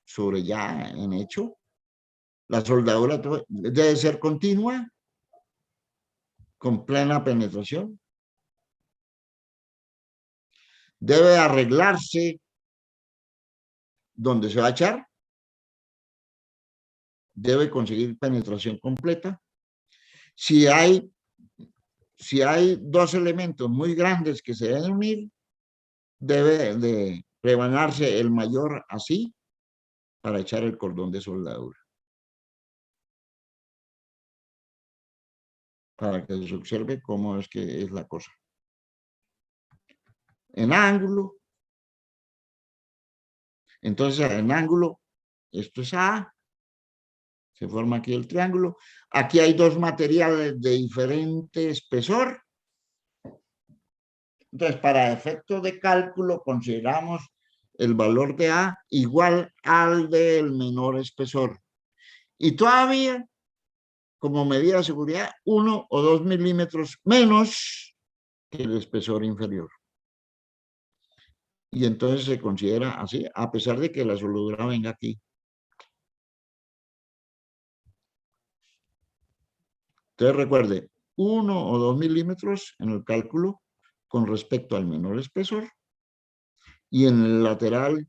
sobre ya en hecho. La soldadura debe ser continua, con plena penetración. Debe arreglarse donde se va a echar. Debe conseguir penetración completa. Si hay dos elementos muy grandes que se deben unir, debe de rebanarse el mayor así para echar el cordón de soldadura. Para que se observe cómo es que es la cosa. En ángulo. Entonces, en ángulo, esto es A. Se forma aquí el triángulo. Aquí hay dos materiales de diferente espesor. Entonces, para efectos de cálculo, consideramos el valor de A igual al del menor espesor. Y todavía, como medida de seguridad, 1 o 2 milímetros menos que el espesor inferior. Y entonces se considera así, a pesar de que la soldadura venga aquí. Entonces recuerde, 1 o 2 milímetros en el cálculo con respecto al menor espesor. Y en el lateral,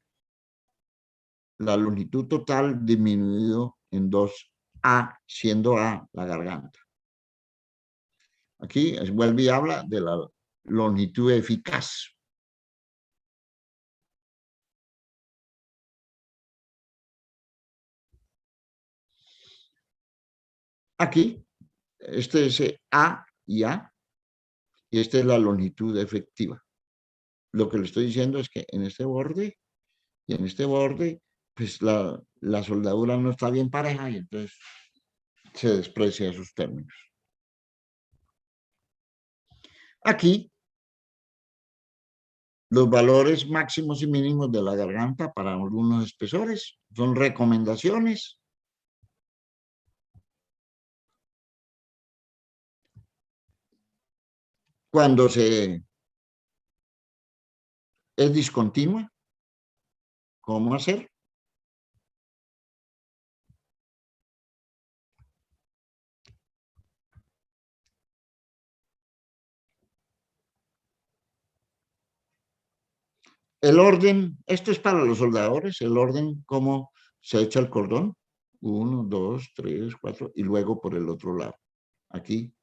la longitud total disminuido en 2A, siendo A la garganta. Aquí vuelve y habla de la longitud eficaz. Aquí, este es A y A, y esta es la longitud efectiva. Lo que le estoy diciendo es que en este borde y en este borde, pues la soldadura no está bien pareja y entonces se desprecia esos términos. Aquí, los valores máximos y mínimos de la garganta para algunos espesores son recomendaciones. Cuando es discontinua, ¿cómo hacer? El orden, esto es para los soldadores, el orden, cómo se echa el cordón. 1, 2, 3, 4, y luego por el otro lado. Aquí,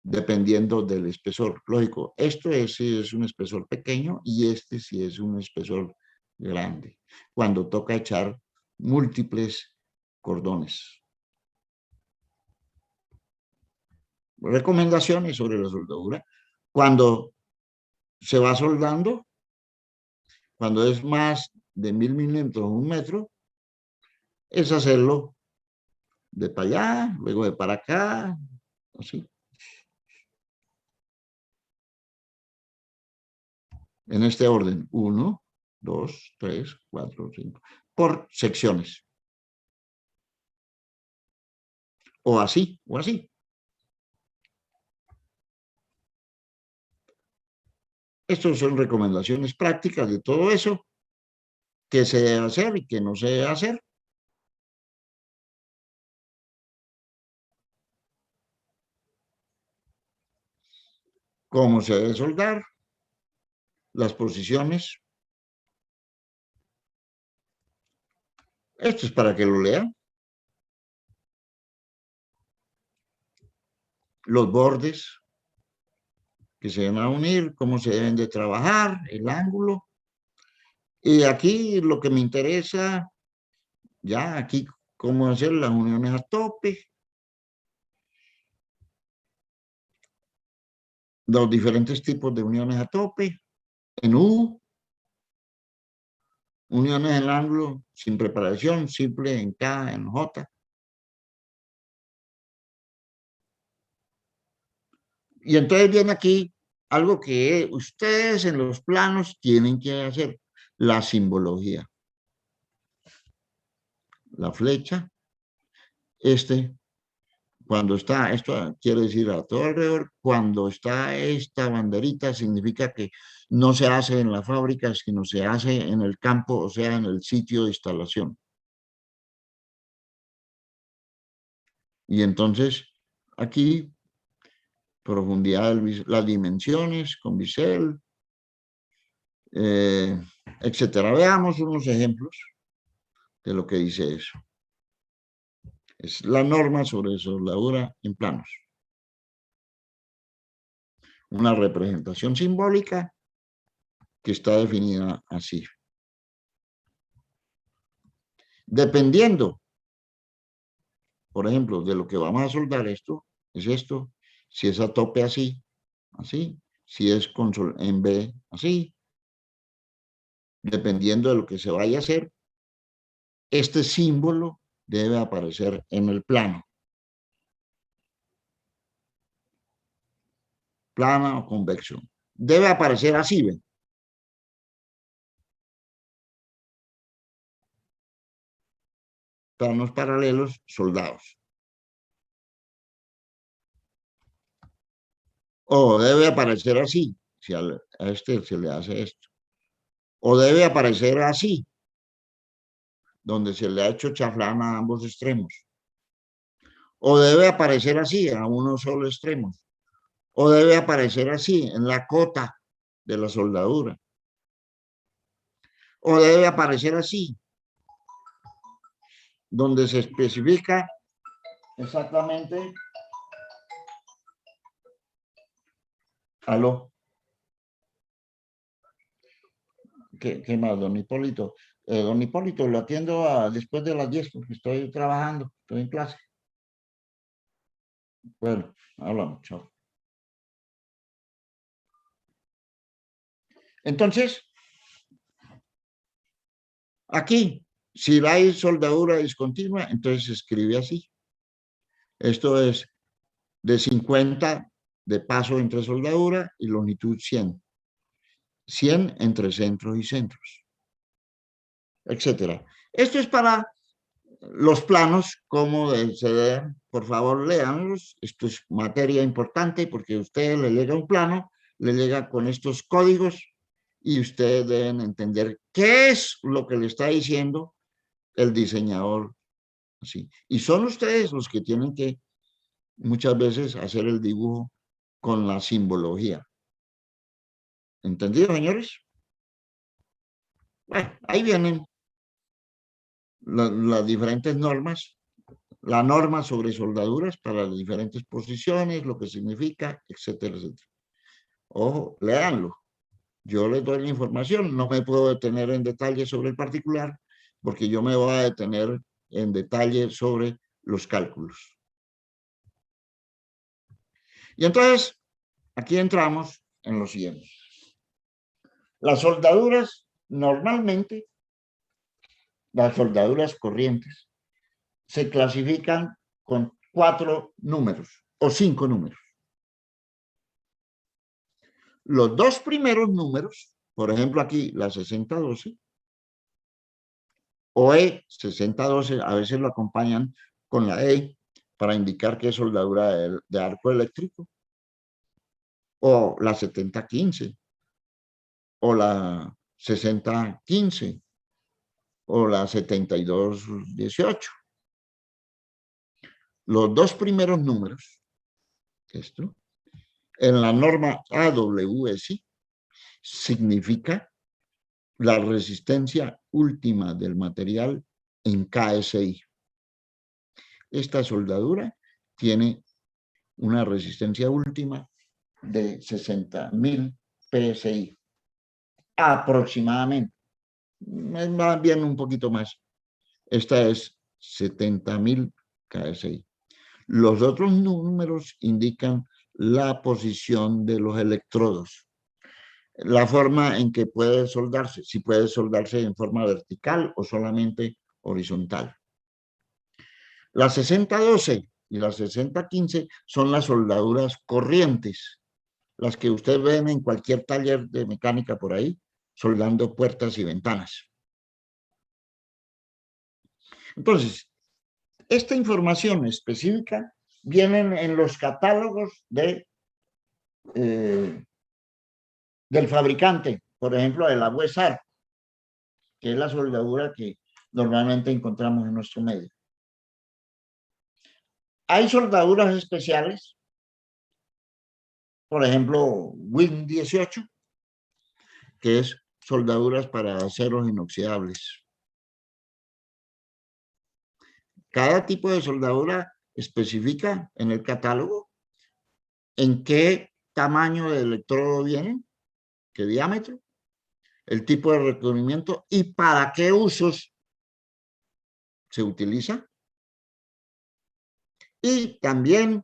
dependiendo del espesor. Lógico, esto es un espesor pequeño y este sí es un espesor grande. Cuando toca echar múltiples cordones. Recomendaciones sobre la soldadura. Cuando se va soldando, cuando es más de 1000 milímetros o 1 metro, es hacerlo de para allá, luego de para acá, así. En este orden, 1, 2, 3, 4, 5, por secciones. O así, o así. Estas son recomendaciones prácticas de todo eso que se debe hacer y que no se debe hacer. Cómo se debe soldar, las posiciones. Esto es para que lo lean. Los bordes que se van a unir, cómo se deben de trabajar, el ángulo. Y aquí lo que me interesa, ya aquí, cómo hacer las uniones a tope. Los diferentes tipos de uniones a tope. En U, uniones en ángulo sin preparación, simple en K, en J. Y entonces viene aquí algo que ustedes en los planos tienen que hacer, la simbología. La flecha, cuando está, esto quiere decir a todo alrededor, cuando está esta banderita significa que no se hace en la fábrica, sino se hace en el campo, o sea, en el sitio de instalación. Y entonces, aquí, profundidad, las dimensiones con bisel, etcétera. Veamos unos ejemplos de lo que dice eso. Es la norma sobre soldadura en planos. Una representación simbólica que está definida así. Dependiendo, por ejemplo, de lo que vamos a soldar, esto es esto, si es a tope así, así, si es en B así, dependiendo de lo que se vaya a hacer, este símbolo debe aparecer en el plano. Plana o convexo. Debe aparecer así, ¿ven? Planos paralelos soldados. O debe aparecer así, si a este se le hace esto. O debe aparecer así, donde se le ha hecho chaflán a ambos extremos. O debe aparecer así, a uno solo extremo. O debe aparecer así, en la cota de la soldadura. O debe aparecer así, donde se especifica exactamente. ¿Aló? ¿Qué más, don Hipólito? Don Hipólito, lo atiendo después de las 10 porque estoy trabajando, estoy en clase. Bueno, hablamos, chao. Entonces, aquí, si hay soldadura discontinua, entonces se escribe así. Esto es de 50 de paso entre soldadura y longitud 100. 100 entre centros y centros, etcétera. Esto es para los planos, como se deben, por favor, léanlos. Esto es materia importante porque usted le llega un plano, le llega con estos códigos y ustedes deben entender qué es lo que le está diciendo el diseñador. Así. Y son ustedes los que tienen que muchas veces hacer el dibujo con la simbología. ¿Entendido, señores? Bueno, ahí vienen las diferentes normas, la norma sobre soldaduras para las diferentes posiciones, lo que significa, etcétera, etcétera. Ojo, léanlo. Yo les doy la información, no me puedo detener en detalle sobre el particular, porque yo me voy a detener en detalle sobre los cálculos. Y entonces, aquí entramos en lo siguiente. Las soldaduras, normalmente, las soldaduras corrientes, se clasifican con 4 números o 5 números. Los dos primeros números, por ejemplo aquí la 6012 o E6012, a veces lo acompañan con la E para indicar que es soldadura de arco eléctrico, o la 7015 o la 6015 o la 7218. Los dos primeros números, esto, en la norma AWS, significa la resistencia última del material en KSI. Esta soldadura tiene una resistencia última de 60.000 PSI, aproximadamente. Es más bien un poquito más. Esta es 70.000 KSI. Los otros números indican la posición de los electrodos, la forma en que puede soldarse, si puede soldarse en forma vertical o solamente horizontal. La 6012 y la 6015 son las soldaduras corrientes, las que ustedes ven en cualquier taller de mecánica por ahí, soldando puertas y ventanas. Entonces, esta información específica viene en los catálogos del fabricante, por ejemplo, de la Wesar, que es la soldadura que normalmente encontramos en nuestro medio. Hay soldaduras especiales por ejemplo, WIN 18, que es soldaduras para aceros inoxidables. Cada tipo de soldadura especifica en el catálogo en qué tamaño de electrodo viene, qué diámetro, el tipo de recubrimiento y para qué usos se utiliza. Y también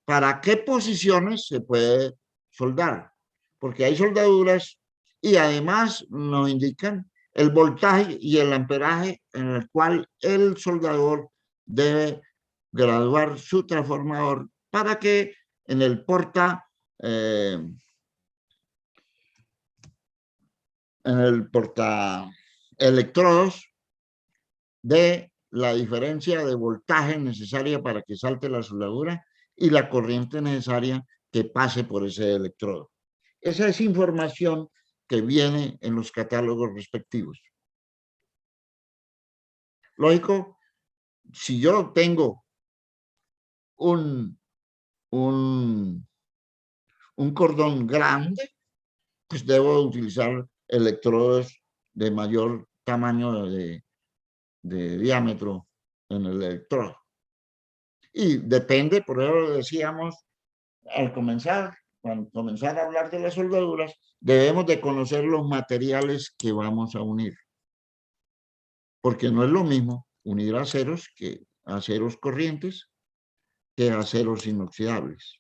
para qué posiciones se puede soldar, porque hay soldaduras y además nos indican el voltaje y el amperaje en el cual el soldador debe graduar su transformador para que en el porta electrodos de la diferencia de voltaje necesaria para que salte la soldadura y la corriente necesaria que pase por ese electrodo. Esa es información que viene en los catálogos respectivos. Lógico, si yo tengo un cordón grande, pues debo utilizar electrodos de mayor tamaño de diámetro en el electrodo. Y depende, por eso decíamos al comenzar, cuando comenzar a hablar de las soldaduras, debemos de conocer los materiales que vamos a unir. Porque no es lo mismo unir aceros que aceros corrientes que aceros inoxidables.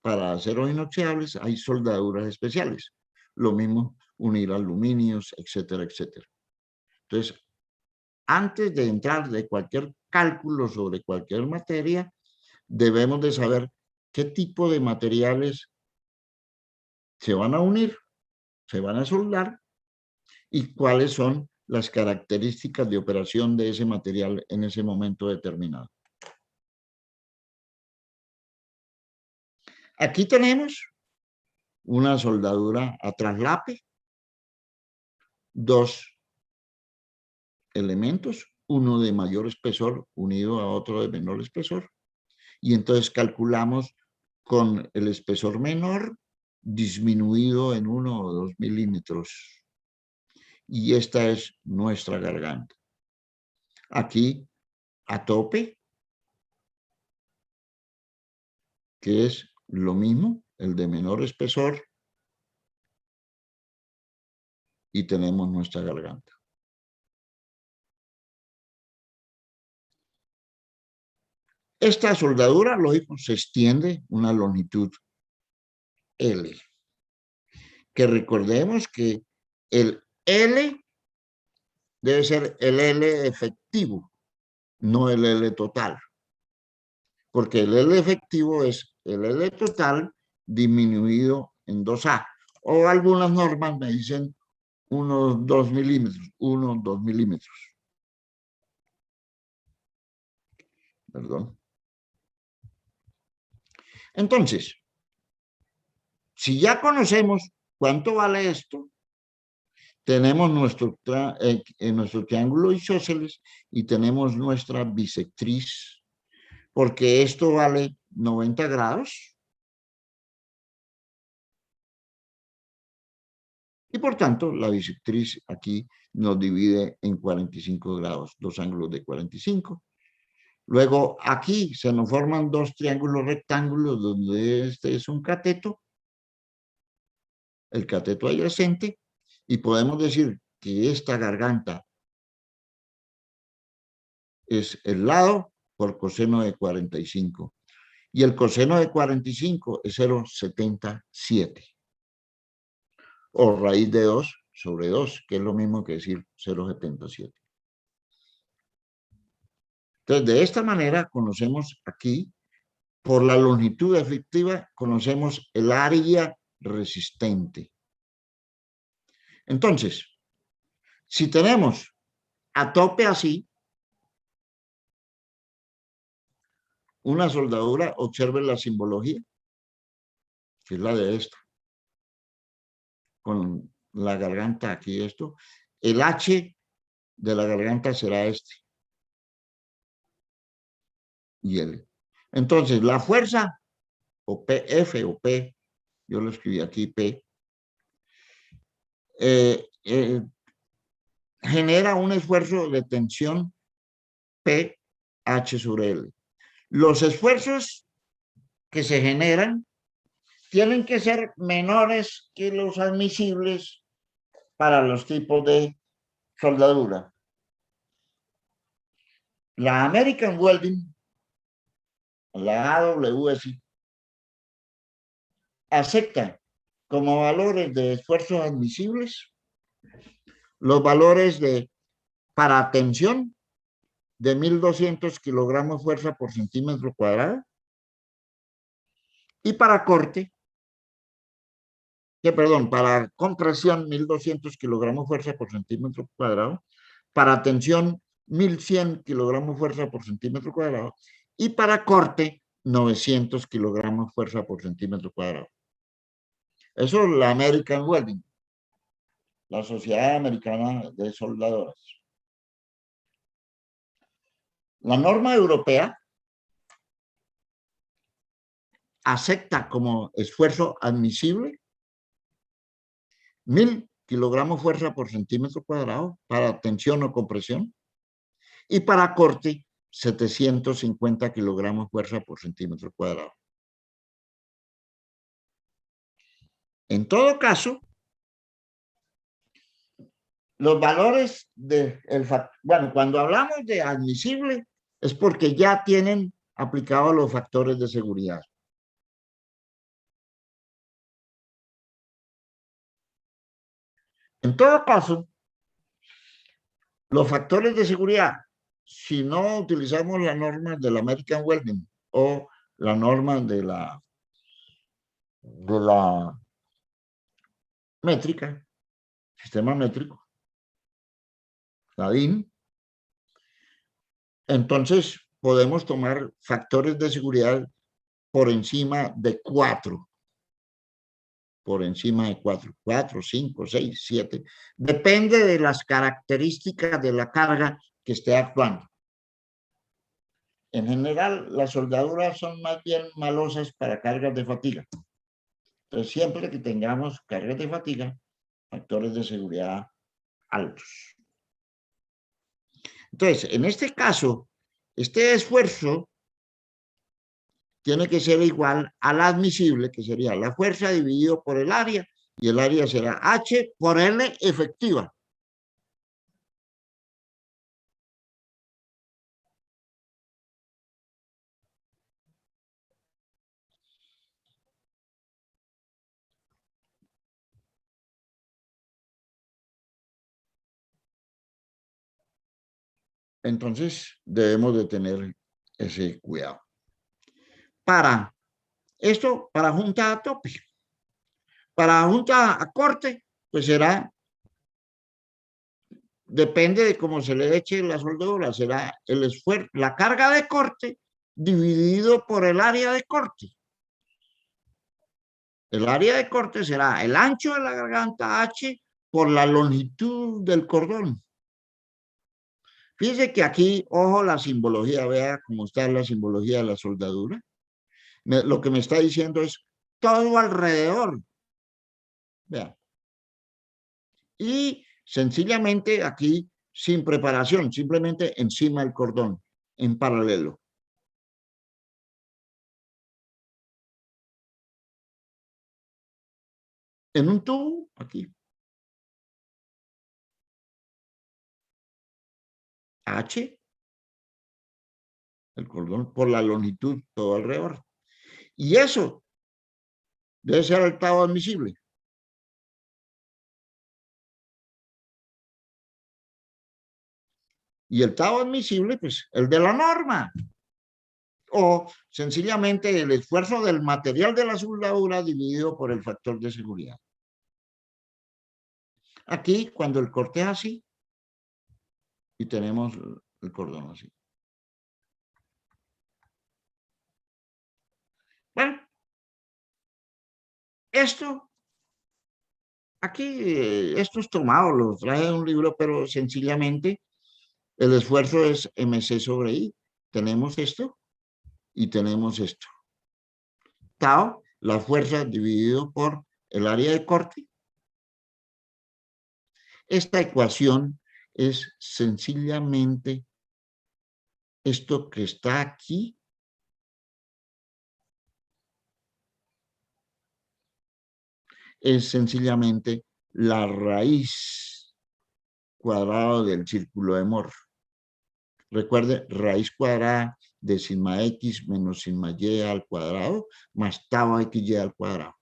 Para aceros inoxidables hay soldaduras especiales. Lo mismo unir aluminios, etcétera, etcétera. Entonces, antes de entrar de cualquier cálculo sobre cualquier materia, debemos de saber qué tipo de materiales se van a unir, se van a soldar y cuáles son las características de operación de ese material en ese momento determinado. Aquí tenemos una soldadura a traslape, dos elementos, uno de mayor espesor unido a otro de menor espesor, y entonces calculamos con el espesor menor disminuido en 1 o 2 milímetros. Y esta es nuestra garganta. Aquí, a tope, que es lo mismo, el de menor espesor, y tenemos nuestra garganta. Esta soldadura, lógico, se extiende una longitud L. Que recordemos que el L debe ser el L efectivo, no el L total. Porque el L efectivo es el L total disminuido en 2A. O algunas normas me dicen unos 2 milímetros, 1, 2 milímetros. Perdón. Entonces, si ya conocemos cuánto vale esto, tenemos nuestro triángulo isósceles y tenemos nuestra bisectriz, porque esto vale 90 grados. Y por tanto, la bisectriz aquí nos divide en 45 grados, dos ángulos de 45. Luego aquí se nos forman dos triángulos rectángulos donde este es un cateto, el cateto adyacente, y podemos decir que esta garganta es el lado por coseno de 45. Y el coseno de 45 es 0,77. O raíz de 2 sobre 2, que es lo mismo que decir 0,77. Entonces, de esta manera conocemos aquí, por la longitud efectiva, conocemos el área resistente. Entonces, si tenemos a tope así, una soldadura, observen la simbología, que es la de esta, con la garganta aquí esto, el H de la garganta será este. Y L. Entonces, la fuerza o PF o P, yo lo escribí aquí P, genera un esfuerzo de tensión PH sobre L. Los esfuerzos que se generan tienen que ser menores que los admisibles para los tipos de soldadura. La American Welding, la AWS, acepta como valores de esfuerzos admisibles los valores para tensión de 1200 kilogramos fuerza por centímetro cuadrado y para corte, para compresión 1200 kilogramos fuerza por centímetro cuadrado, para tensión 1100 kilogramos fuerza por centímetro cuadrado y para corte 900 kilogramos fuerza por centímetro cuadrado. Eso es la American Welding, la Sociedad Americana de Soldadoras. La norma europea acepta como esfuerzo admisible 1000 kilogramos fuerza por centímetro cuadrado para tensión o compresión y para corte 750 kilogramos fuerza por centímetro cuadrado. En todo caso, los valores cuando hablamos de admisible es porque ya tienen aplicados los factores de seguridad. En todo caso, los factores de seguridad, si no utilizamos las normas de la American Welding o la norma de la métrica, sistema métrico, la DIN, entonces podemos tomar factores de seguridad por encima de 4. Por encima de 4, 5, 6, 7. Depende de las características de la carga que esté actuando. En general, las soldaduras son más bien malosas para cargas de fatiga. Entonces, siempre que tengamos cargas de fatiga, factores de seguridad altos. Entonces, en este caso, este esfuerzo tiene que ser igual al admisible, que sería la fuerza dividido por el área, y el área será H por L efectiva. Entonces, debemos de tener ese cuidado. Para junta a tope. Para junta a corte, pues será, depende de cómo se le eche la soldadura, será el esfuerzo, la carga de corte dividido por el área de corte. El área de corte será el ancho de la garganta H por la longitud del cordón. Fíjense que aquí, ojo la simbología, vea cómo está la simbología de la soldadura. Lo que me está diciendo es todo alrededor. Vean. Y sencillamente aquí, sin preparación, simplemente encima del cordón, en paralelo. En un tubo, aquí. H, el cordón por la longitud todo alrededor. Y eso debe ser el tau admisible. Y el tau admisible, pues, el de la norma. O sencillamente el esfuerzo del material de la soldadura dividido por el factor de seguridad. Aquí, cuando el corte es así, y tenemos el cordón así. Bueno, esto, aquí, esto es tomado, lo traje de un libro, pero sencillamente el esfuerzo es MC sobre I. Tenemos esto y tenemos esto. tau, la fuerza dividido por el área de corte. Esta ecuación es sencillamente esto que está aquí es sencillamente la raíz cuadrada del círculo de Mohr. Recuerde, raíz cuadrada de sigma x menos sigma y al cuadrado más tau xy al cuadrado.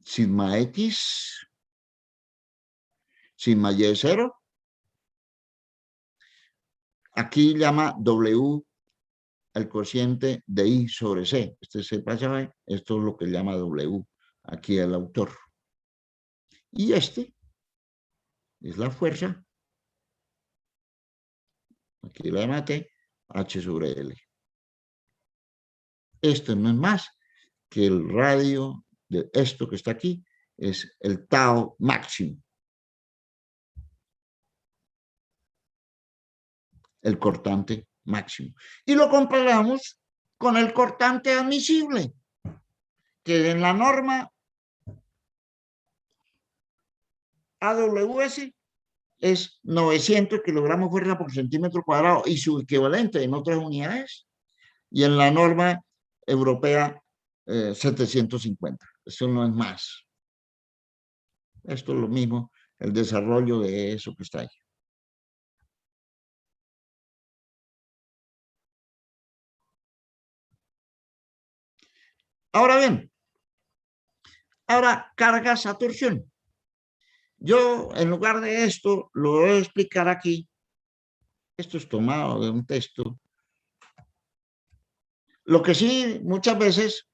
Sigma x, sigma y es 0. Aquí llama W el cociente de I sobre C. Este se pasa, esto es lo que llama W aquí el autor. Y este es la fuerza, aquí la maté, H sobre L. Esto no es más que el radio de esto que está aquí, es el tau máximo. El cortante máximo. Y lo comparamos con el cortante admisible, que en la norma AWS es 900 kilogramos fuerza por centímetro cuadrado y su equivalente en otras unidades, y en la norma europea 750. Eso no es más. Esto es lo mismo, el desarrollo de eso que está ahí. Ahora bien, ahora cargas a torsión. Yo, en lugar de esto, lo voy a explicar aquí. Esto es tomado de un texto. Lo que sí, muchas veces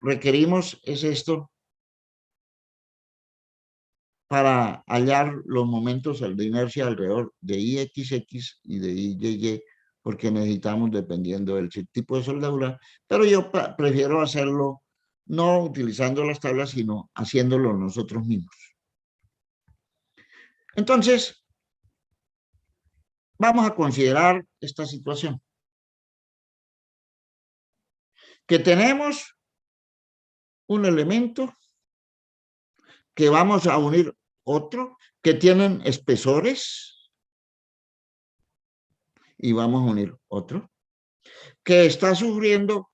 requerimos es esto para hallar los momentos de inercia alrededor de IXX y de IYY, porque necesitamos dependiendo del tipo de soldadura, pero yo prefiero hacerlo no utilizando las tablas, sino haciéndolo nosotros mismos. Entonces, vamos a considerar esta situación. Que tenemos un elemento que vamos a unir otro, que tienen espesores, y vamos a unir otro, que está sufriendo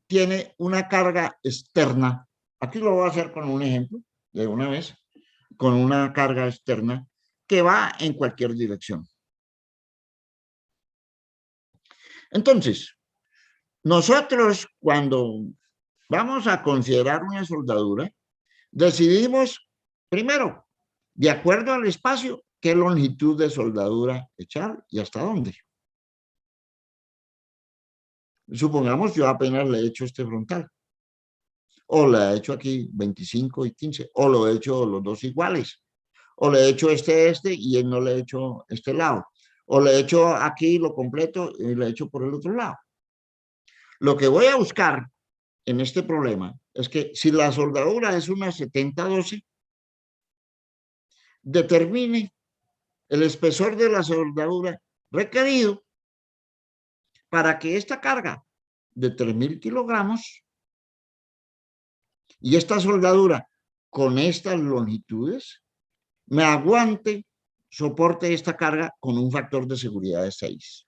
tiene una carga externa. Aquí lo voy a hacer con un ejemplo, de una vez, con una carga externa que va en cualquier dirección. Entonces, nosotros cuando vamos a considerar una soldadura, decidimos, primero, de acuerdo al espacio, qué longitud de soldadura echar y hasta dónde. Supongamos yo apenas le he hecho este frontal, o le he hecho aquí 25 y 15, o lo he hecho los dos iguales, o le he hecho este y él no le he hecho este lado, o le he hecho aquí lo completo y le he hecho por el otro lado. Lo que voy a buscar en este problema es que si la soldadura es una 70-12, determine el espesor de la soldadura requerido para que esta carga de 3.000 kilogramos y esta soldadura con estas longitudes me aguante, soporte esta carga con un factor de seguridad de 6.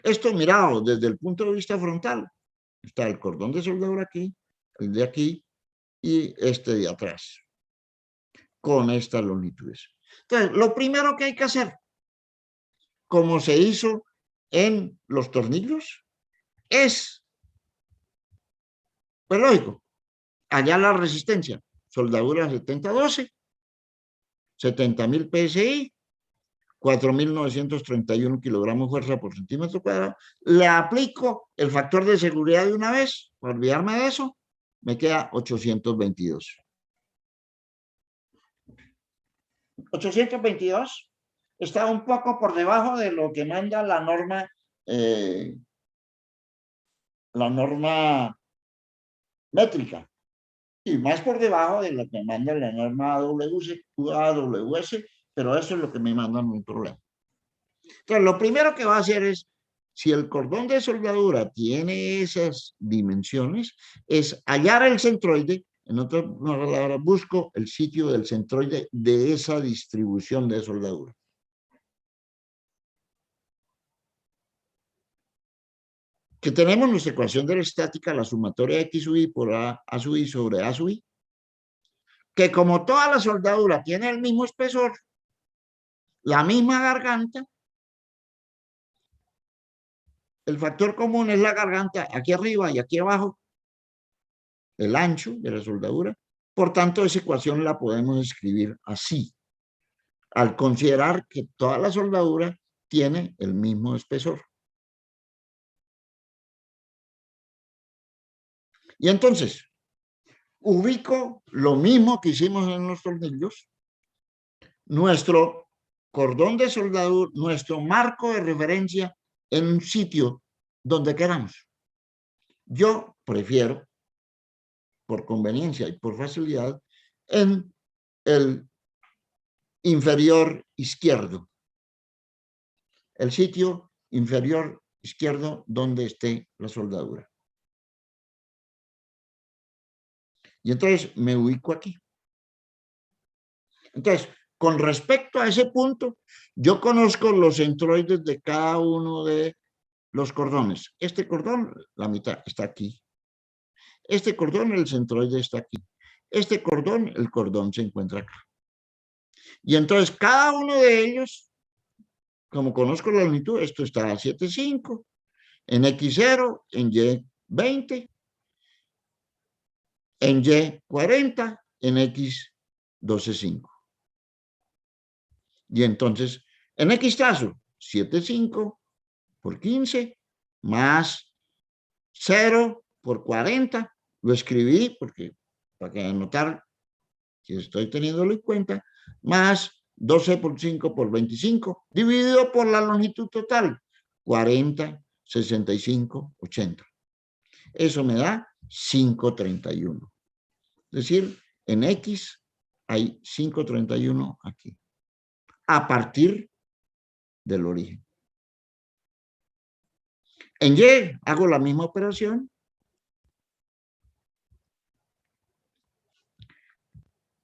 Esto mirado desde el punto de vista frontal. Está el cordón de soldadura aquí, el de aquí y este de atrás, con estas longitudes. Entonces, lo primero que hay que hacer, como se hizo en los tornillos, es, pues lógico, hallar la resistencia. Soldadura 70-12, 70.000 PSI, 4.931 kilogramos fuerza por centímetro cuadrado. Le aplico el factor de seguridad de una vez, para olvidarme de eso, me queda 822. 822 está un poco por debajo de lo que manda la norma métrica, y más por debajo de lo que manda la norma AWS, pero eso es lo que me mandan un problema. Entonces, lo primero que va a hacer es, si el cordón de soldadura tiene esas dimensiones, es hallar el centroide. En otras palabras, busco el sitio del centroide de esa distribución de soldadura. Que tenemos nuestra ecuación de la estática, la sumatoria de X sub I por A sub I sobre A sub I, que como toda la soldadura tiene el mismo espesor, la misma garganta, el factor común es la garganta aquí arriba y aquí abajo, el ancho de la soldadura. Por tanto, esa ecuación la podemos escribir así, al considerar que toda la soldadura tiene el mismo espesor. Y entonces, ubico lo mismo que hicimos en los tornillos, nuestro cordón de soldadura, nuestro marco de referencia en un sitio donde queramos. Yo prefiero, por conveniencia y por facilidad, en el inferior izquierdo. El sitio inferior izquierdo donde esté la soldadura. Y entonces me ubico aquí. Entonces, con respecto a ese punto, yo conozco los centroides de cada uno de los cordones. Este cordón, la mitad, está aquí. Este cordón, el centroide está aquí. Este cordón, el cordón se encuentra acá. Y entonces cada uno de ellos, como conozco la longitud, esto está a 7,5, en X0, en Y 20, en Y 40, en X 12,5. Y entonces, en X trazo, 7,5 por 15, más 0 por 40, lo escribí porque para que anotar que estoy teniéndolo en cuenta, más 12 por 5 por 25, dividido por la longitud total, 40, 65, 80. Eso me da 531. Es decir, en X hay 531 aquí, a partir del origen. En Y hago la misma operación.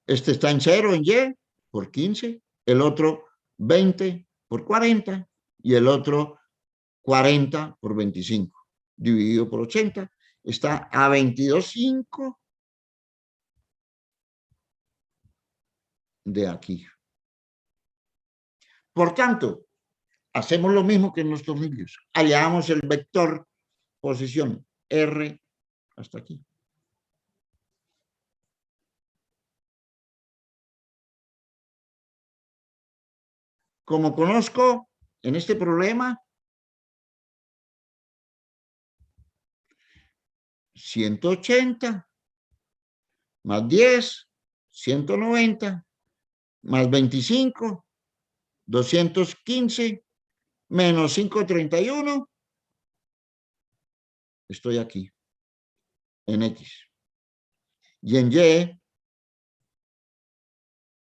Este está en 0 en Y por 15, el otro 20 por 40 y el otro 40 por 25 dividido por 80 está a 22,5 de aquí. Por tanto, hacemos lo mismo que en los tornillos. Hallamos el vector posición R hasta aquí. Como conozco en este problema 180 más 10, 190 más 25, 215 menos 531, estoy aquí, en X. Y en Y,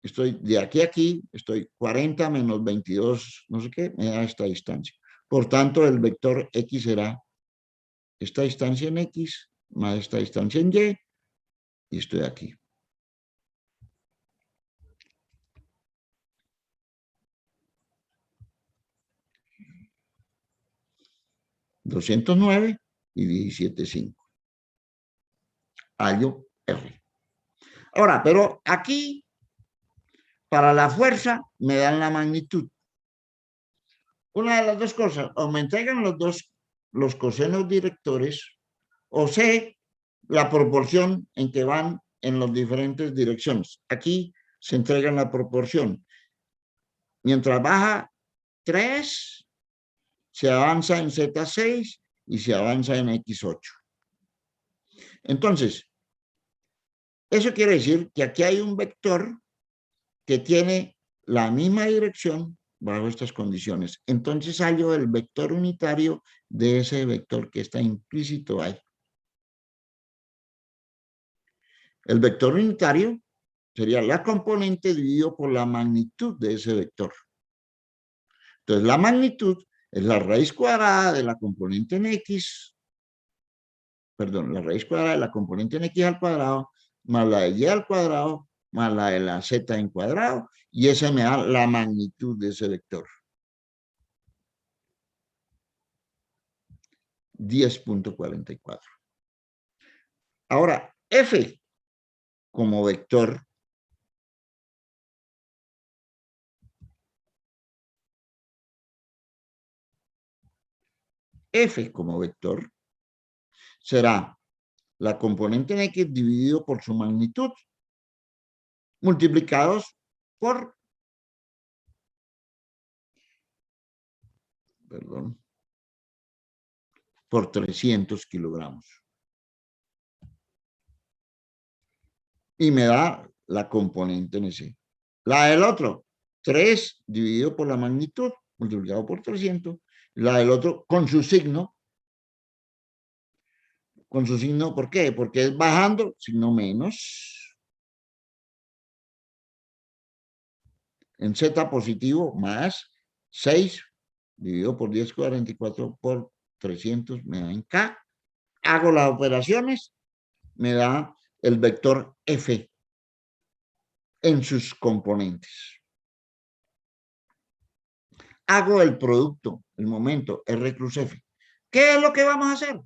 estoy de aquí a aquí, estoy 40 menos 22, no sé qué, me da esta distancia. Por tanto, el vector X será esta distancia en X más esta distancia en y estoy aquí. $209 y 17,5. Hallo R. Ahora, pero aquí, para la fuerza, me dan la magnitud. Una de las dos cosas, o me entregan los cosenos directores, o sé la proporción en que van en las diferentes direcciones. Aquí se entrega la proporción. Mientras baja 3, se avanza en Z6 y se avanza en X8. Entonces, eso quiere decir que aquí hay un vector que tiene la misma dirección bajo estas condiciones. Entonces hallo el vector unitario de ese vector que está implícito ahí. El vector unitario sería la componente dividido por la magnitud de ese vector. Entonces, la magnitud es la raíz cuadrada de la componente en X, perdón, la raíz cuadrada de la componente en X al cuadrado, más la de Y al cuadrado, más la de la Z en cuadrado, y esa me da la magnitud de ese vector. 10.44. Ahora, F como vector será la componente en X dividido por su magnitud multiplicados por, por 300 kilogramos. Y me da la componente en ese. La del otro, 3 dividido por la magnitud, multiplicado por 300. La del otro con su signo. Con su signo, ¿por qué? Porque es bajando, signo menos. En Z positivo, más 6 dividido por 1044 por 300, me da en K. Hago las operaciones, me da el vector F en sus componentes. Hago el producto, el momento, R cruz F. ¿Qué es lo que vamos a hacer?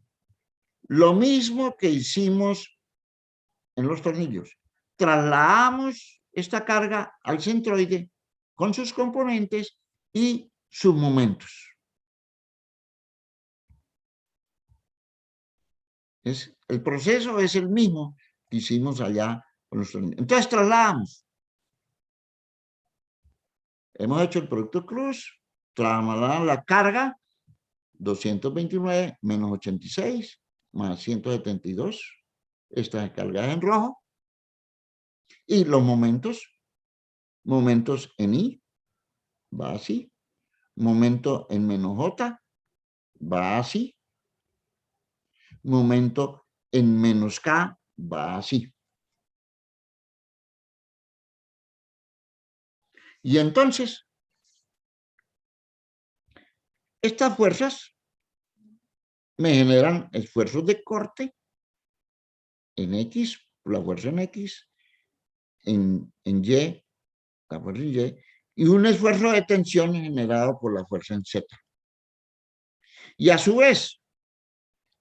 Lo mismo que hicimos en los tornillos. Trasladamos esta carga al centroide con sus componentes y sus momentos. El proceso es el mismo que hicimos allá con los tornillos. Entonces trasladamos. Hemos hecho el producto cruz, trasladamos la carga, 229 menos 86 más 172. Esta carga en rojo. Y los momentos en I, va así. Momento en menos J, va así. Momento en menos K, va así. Y entonces, estas fuerzas me generan esfuerzos de corte en X, la fuerza en X, en Y, la fuerza en Y, y un esfuerzo de tensión generado por la fuerza en Z. Y a su vez,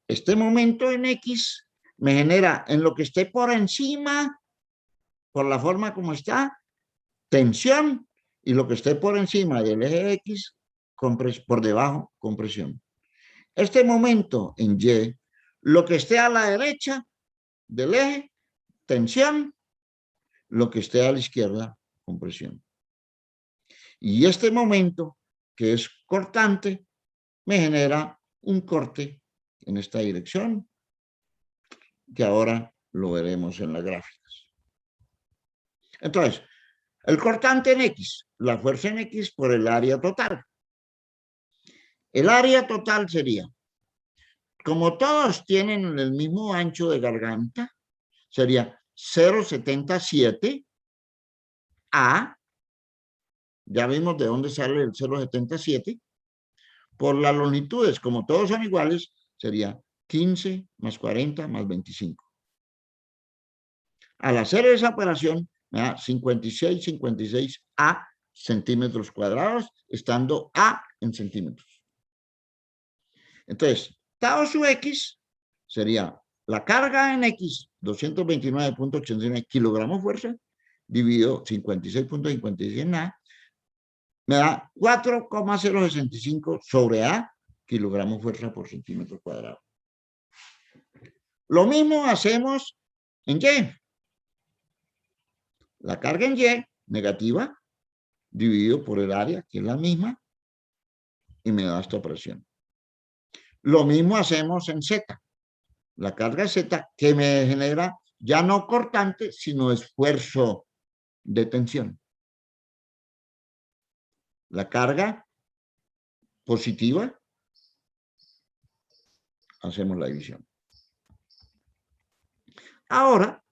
este momento en X me genera en lo que esté por encima, por la forma como está, tensión, y lo que esté por encima del eje X, por debajo, compresión. Este momento en Y, lo que esté a la derecha del eje, tensión, lo que esté a la izquierda, compresión. Y este momento, que es cortante, me genera un corte en esta dirección, que ahora lo veremos en las gráficas. Entonces, el cortante en X, la fuerza en X por el área total. El área total sería, como todos tienen el mismo ancho de garganta, sería 0,77 A, ya vimos de dónde sale el 0,77, por las longitudes, como todos son iguales, sería 15 más 40 más 25. Al hacer esa operación, me da 56 A centímetros cuadrados, estando A en centímetros. Entonces, tau sub X sería la carga en X, 229.89 kilogramos fuerza, dividido 56.56 en A, me da 4,065 sobre A, kilogramos fuerza por centímetro cuadrado. Lo mismo hacemos en Y. La carga en Y, negativa, dividido por el área, que es la misma, y me da esta presión. Lo mismo hacemos en Z. La carga Z, que me genera ya no cortante, sino esfuerzo de tensión. La carga positiva, hacemos la división. Ahora,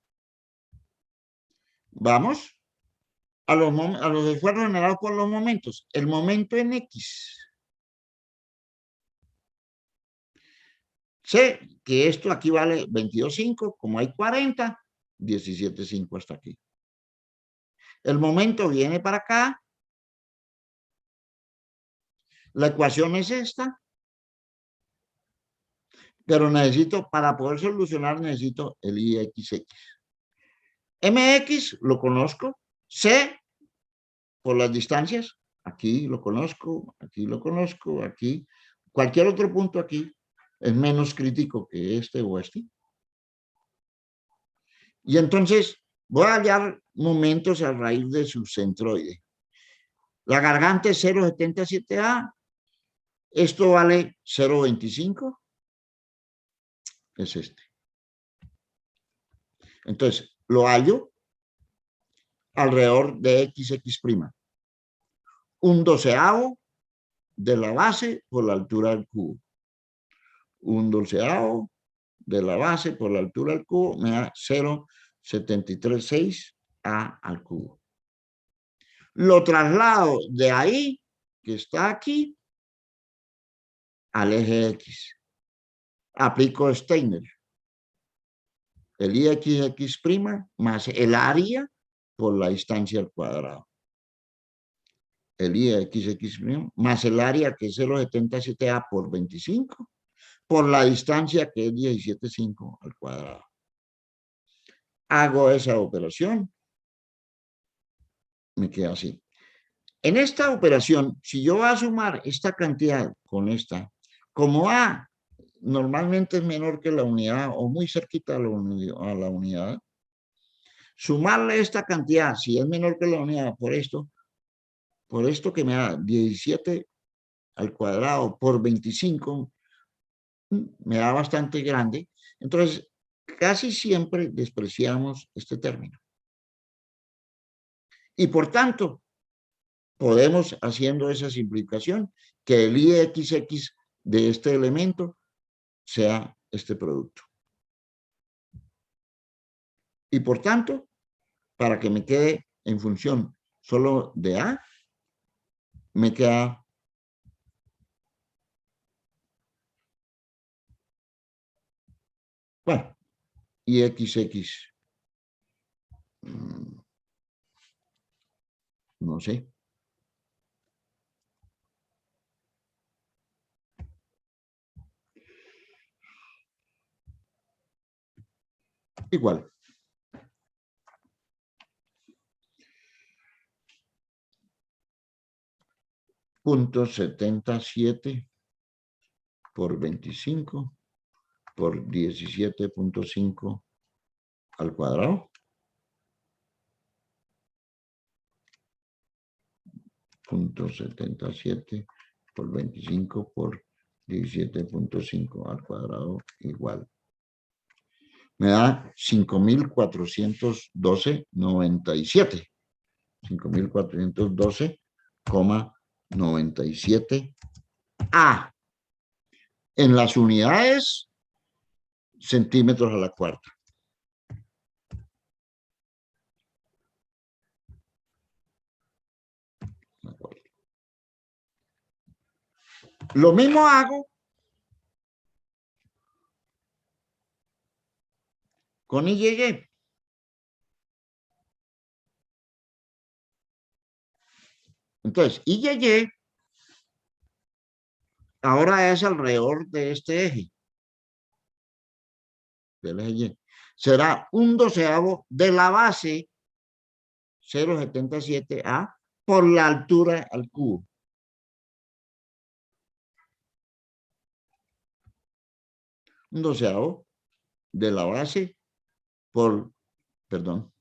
vamos a los esfuerzos generados por los momentos. El momento en X. Sé que esto aquí vale 22.5, como hay 40, 17.5 hasta aquí. El momento viene para acá. La ecuación es esta. Pero necesito, para poder solucionar, necesito el IXX. MX lo conozco. C por las distancias. Aquí lo conozco, aquí lo conozco, aquí. Cualquier otro punto aquí es menos crítico que este o este. Y entonces voy a hallar momentos a raíz de su centroide. La garganta es 0,77A. Esto vale 0,25. Es este. Entonces, lo hallo alrededor de XX'. Un doceavo de la base por la altura del cubo. Un doceavo de la base por la altura del cubo me da 0,736 A al cubo. Lo traslado de ahí, que está aquí, al eje X. Aplico Steiner. El IXX' más el área por la distancia al cuadrado. El IXX' más el área, que es 0,77A por 25, por la distancia, que es 17,5 al cuadrado. Hago esa operación. Me queda así. En esta operación, si yo voy a sumar esta cantidad con esta, como A normalmente es menor que la unidad o muy cerquita a la unidad, sumarle esta cantidad, si es menor que la unidad, por esto que me da 17 al cuadrado por 25, me da bastante grande. Entonces, casi siempre despreciamos este término. Y por tanto, podemos, haciendo esa simplificación, que el IXX de este elemento sea este producto. Y por tanto, para que me quede en función solo de A, me queda bueno, IXX, no sé. Igual. .77 por 25 por 17.5 al cuadrado. .77 por 25 por 17.5 al cuadrado igual. Me da 5.412,97. 5.412,97 A. En las unidades, centímetros a la cuarta. Lo mismo hago con IY. Entonces, IY ahora es alrededor de este eje. Del eje Y. Será un doceavo de la base 0,77A por la altura al cubo. Un doceavo de la base por, perdón,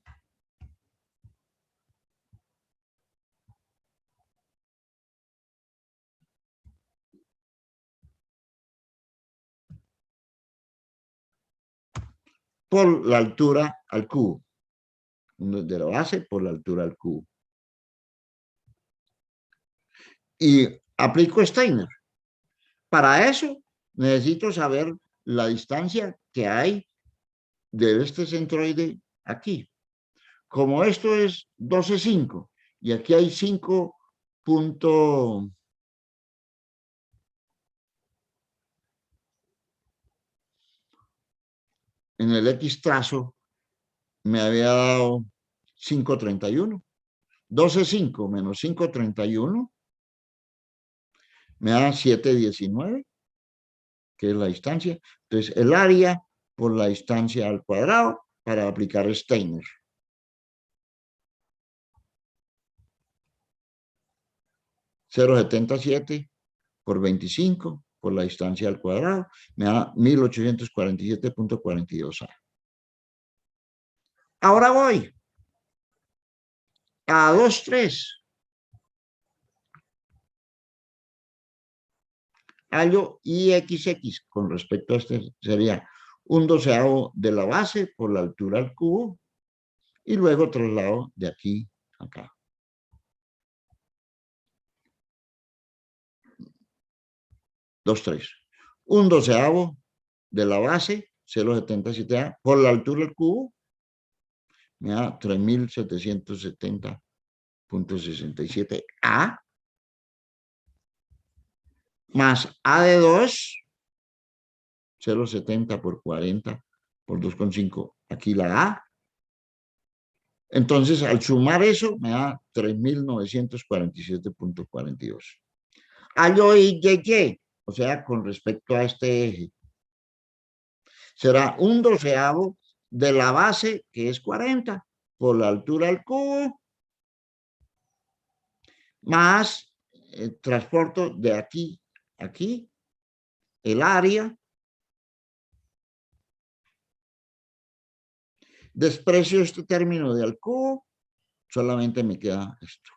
por la altura al cubo. De la base por la altura al cubo. Y aplico Steiner. Para eso necesito saber la distancia que hay de este centroide aquí. Como esto es 12,5 Y aquí hay 5 puntos. En el X trazo me había dado 5,31. 12,5 menos 5,31 me da 7,19, que es la distancia. Entonces, el área por la distancia al cuadrado para aplicar Steiner. .077 por 25 por la distancia al cuadrado me da 1847,42 A. Ahora voy a 2,3. Hallo IXX con respecto a este sería 1/12 de la base por la altura al cubo y luego traslado de aquí a acá. 2,3. 1/12 de la base, 0,77A, por la altura del cubo, me da 3.770,67 A, más A de 2, 0,70 por 40 por 2,5, aquí la A. Entonces, al sumar eso, me da 3.947,42. Hallo Y, o sea, con respecto a este eje, será 1/12 de la base, que es 40, por la altura del cubo, más transporto de aquí a aquí, el área, desprecio este término de al cubo, solamente me queda esto.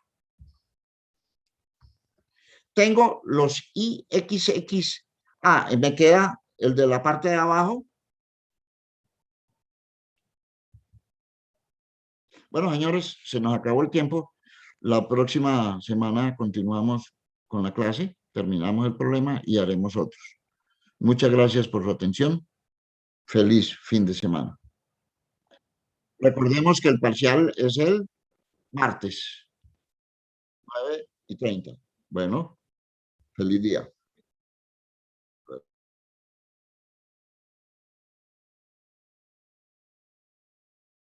Tengo los IXX, me queda el de la parte de abajo. Bueno, señores, se nos acabó el tiempo. La próxima semana continuamos con la clase, terminamos el problema y haremos otros. Muchas gracias por su atención. Feliz fin de semana. Recordemos que el parcial es el martes, 9:30. Bueno, feliz día.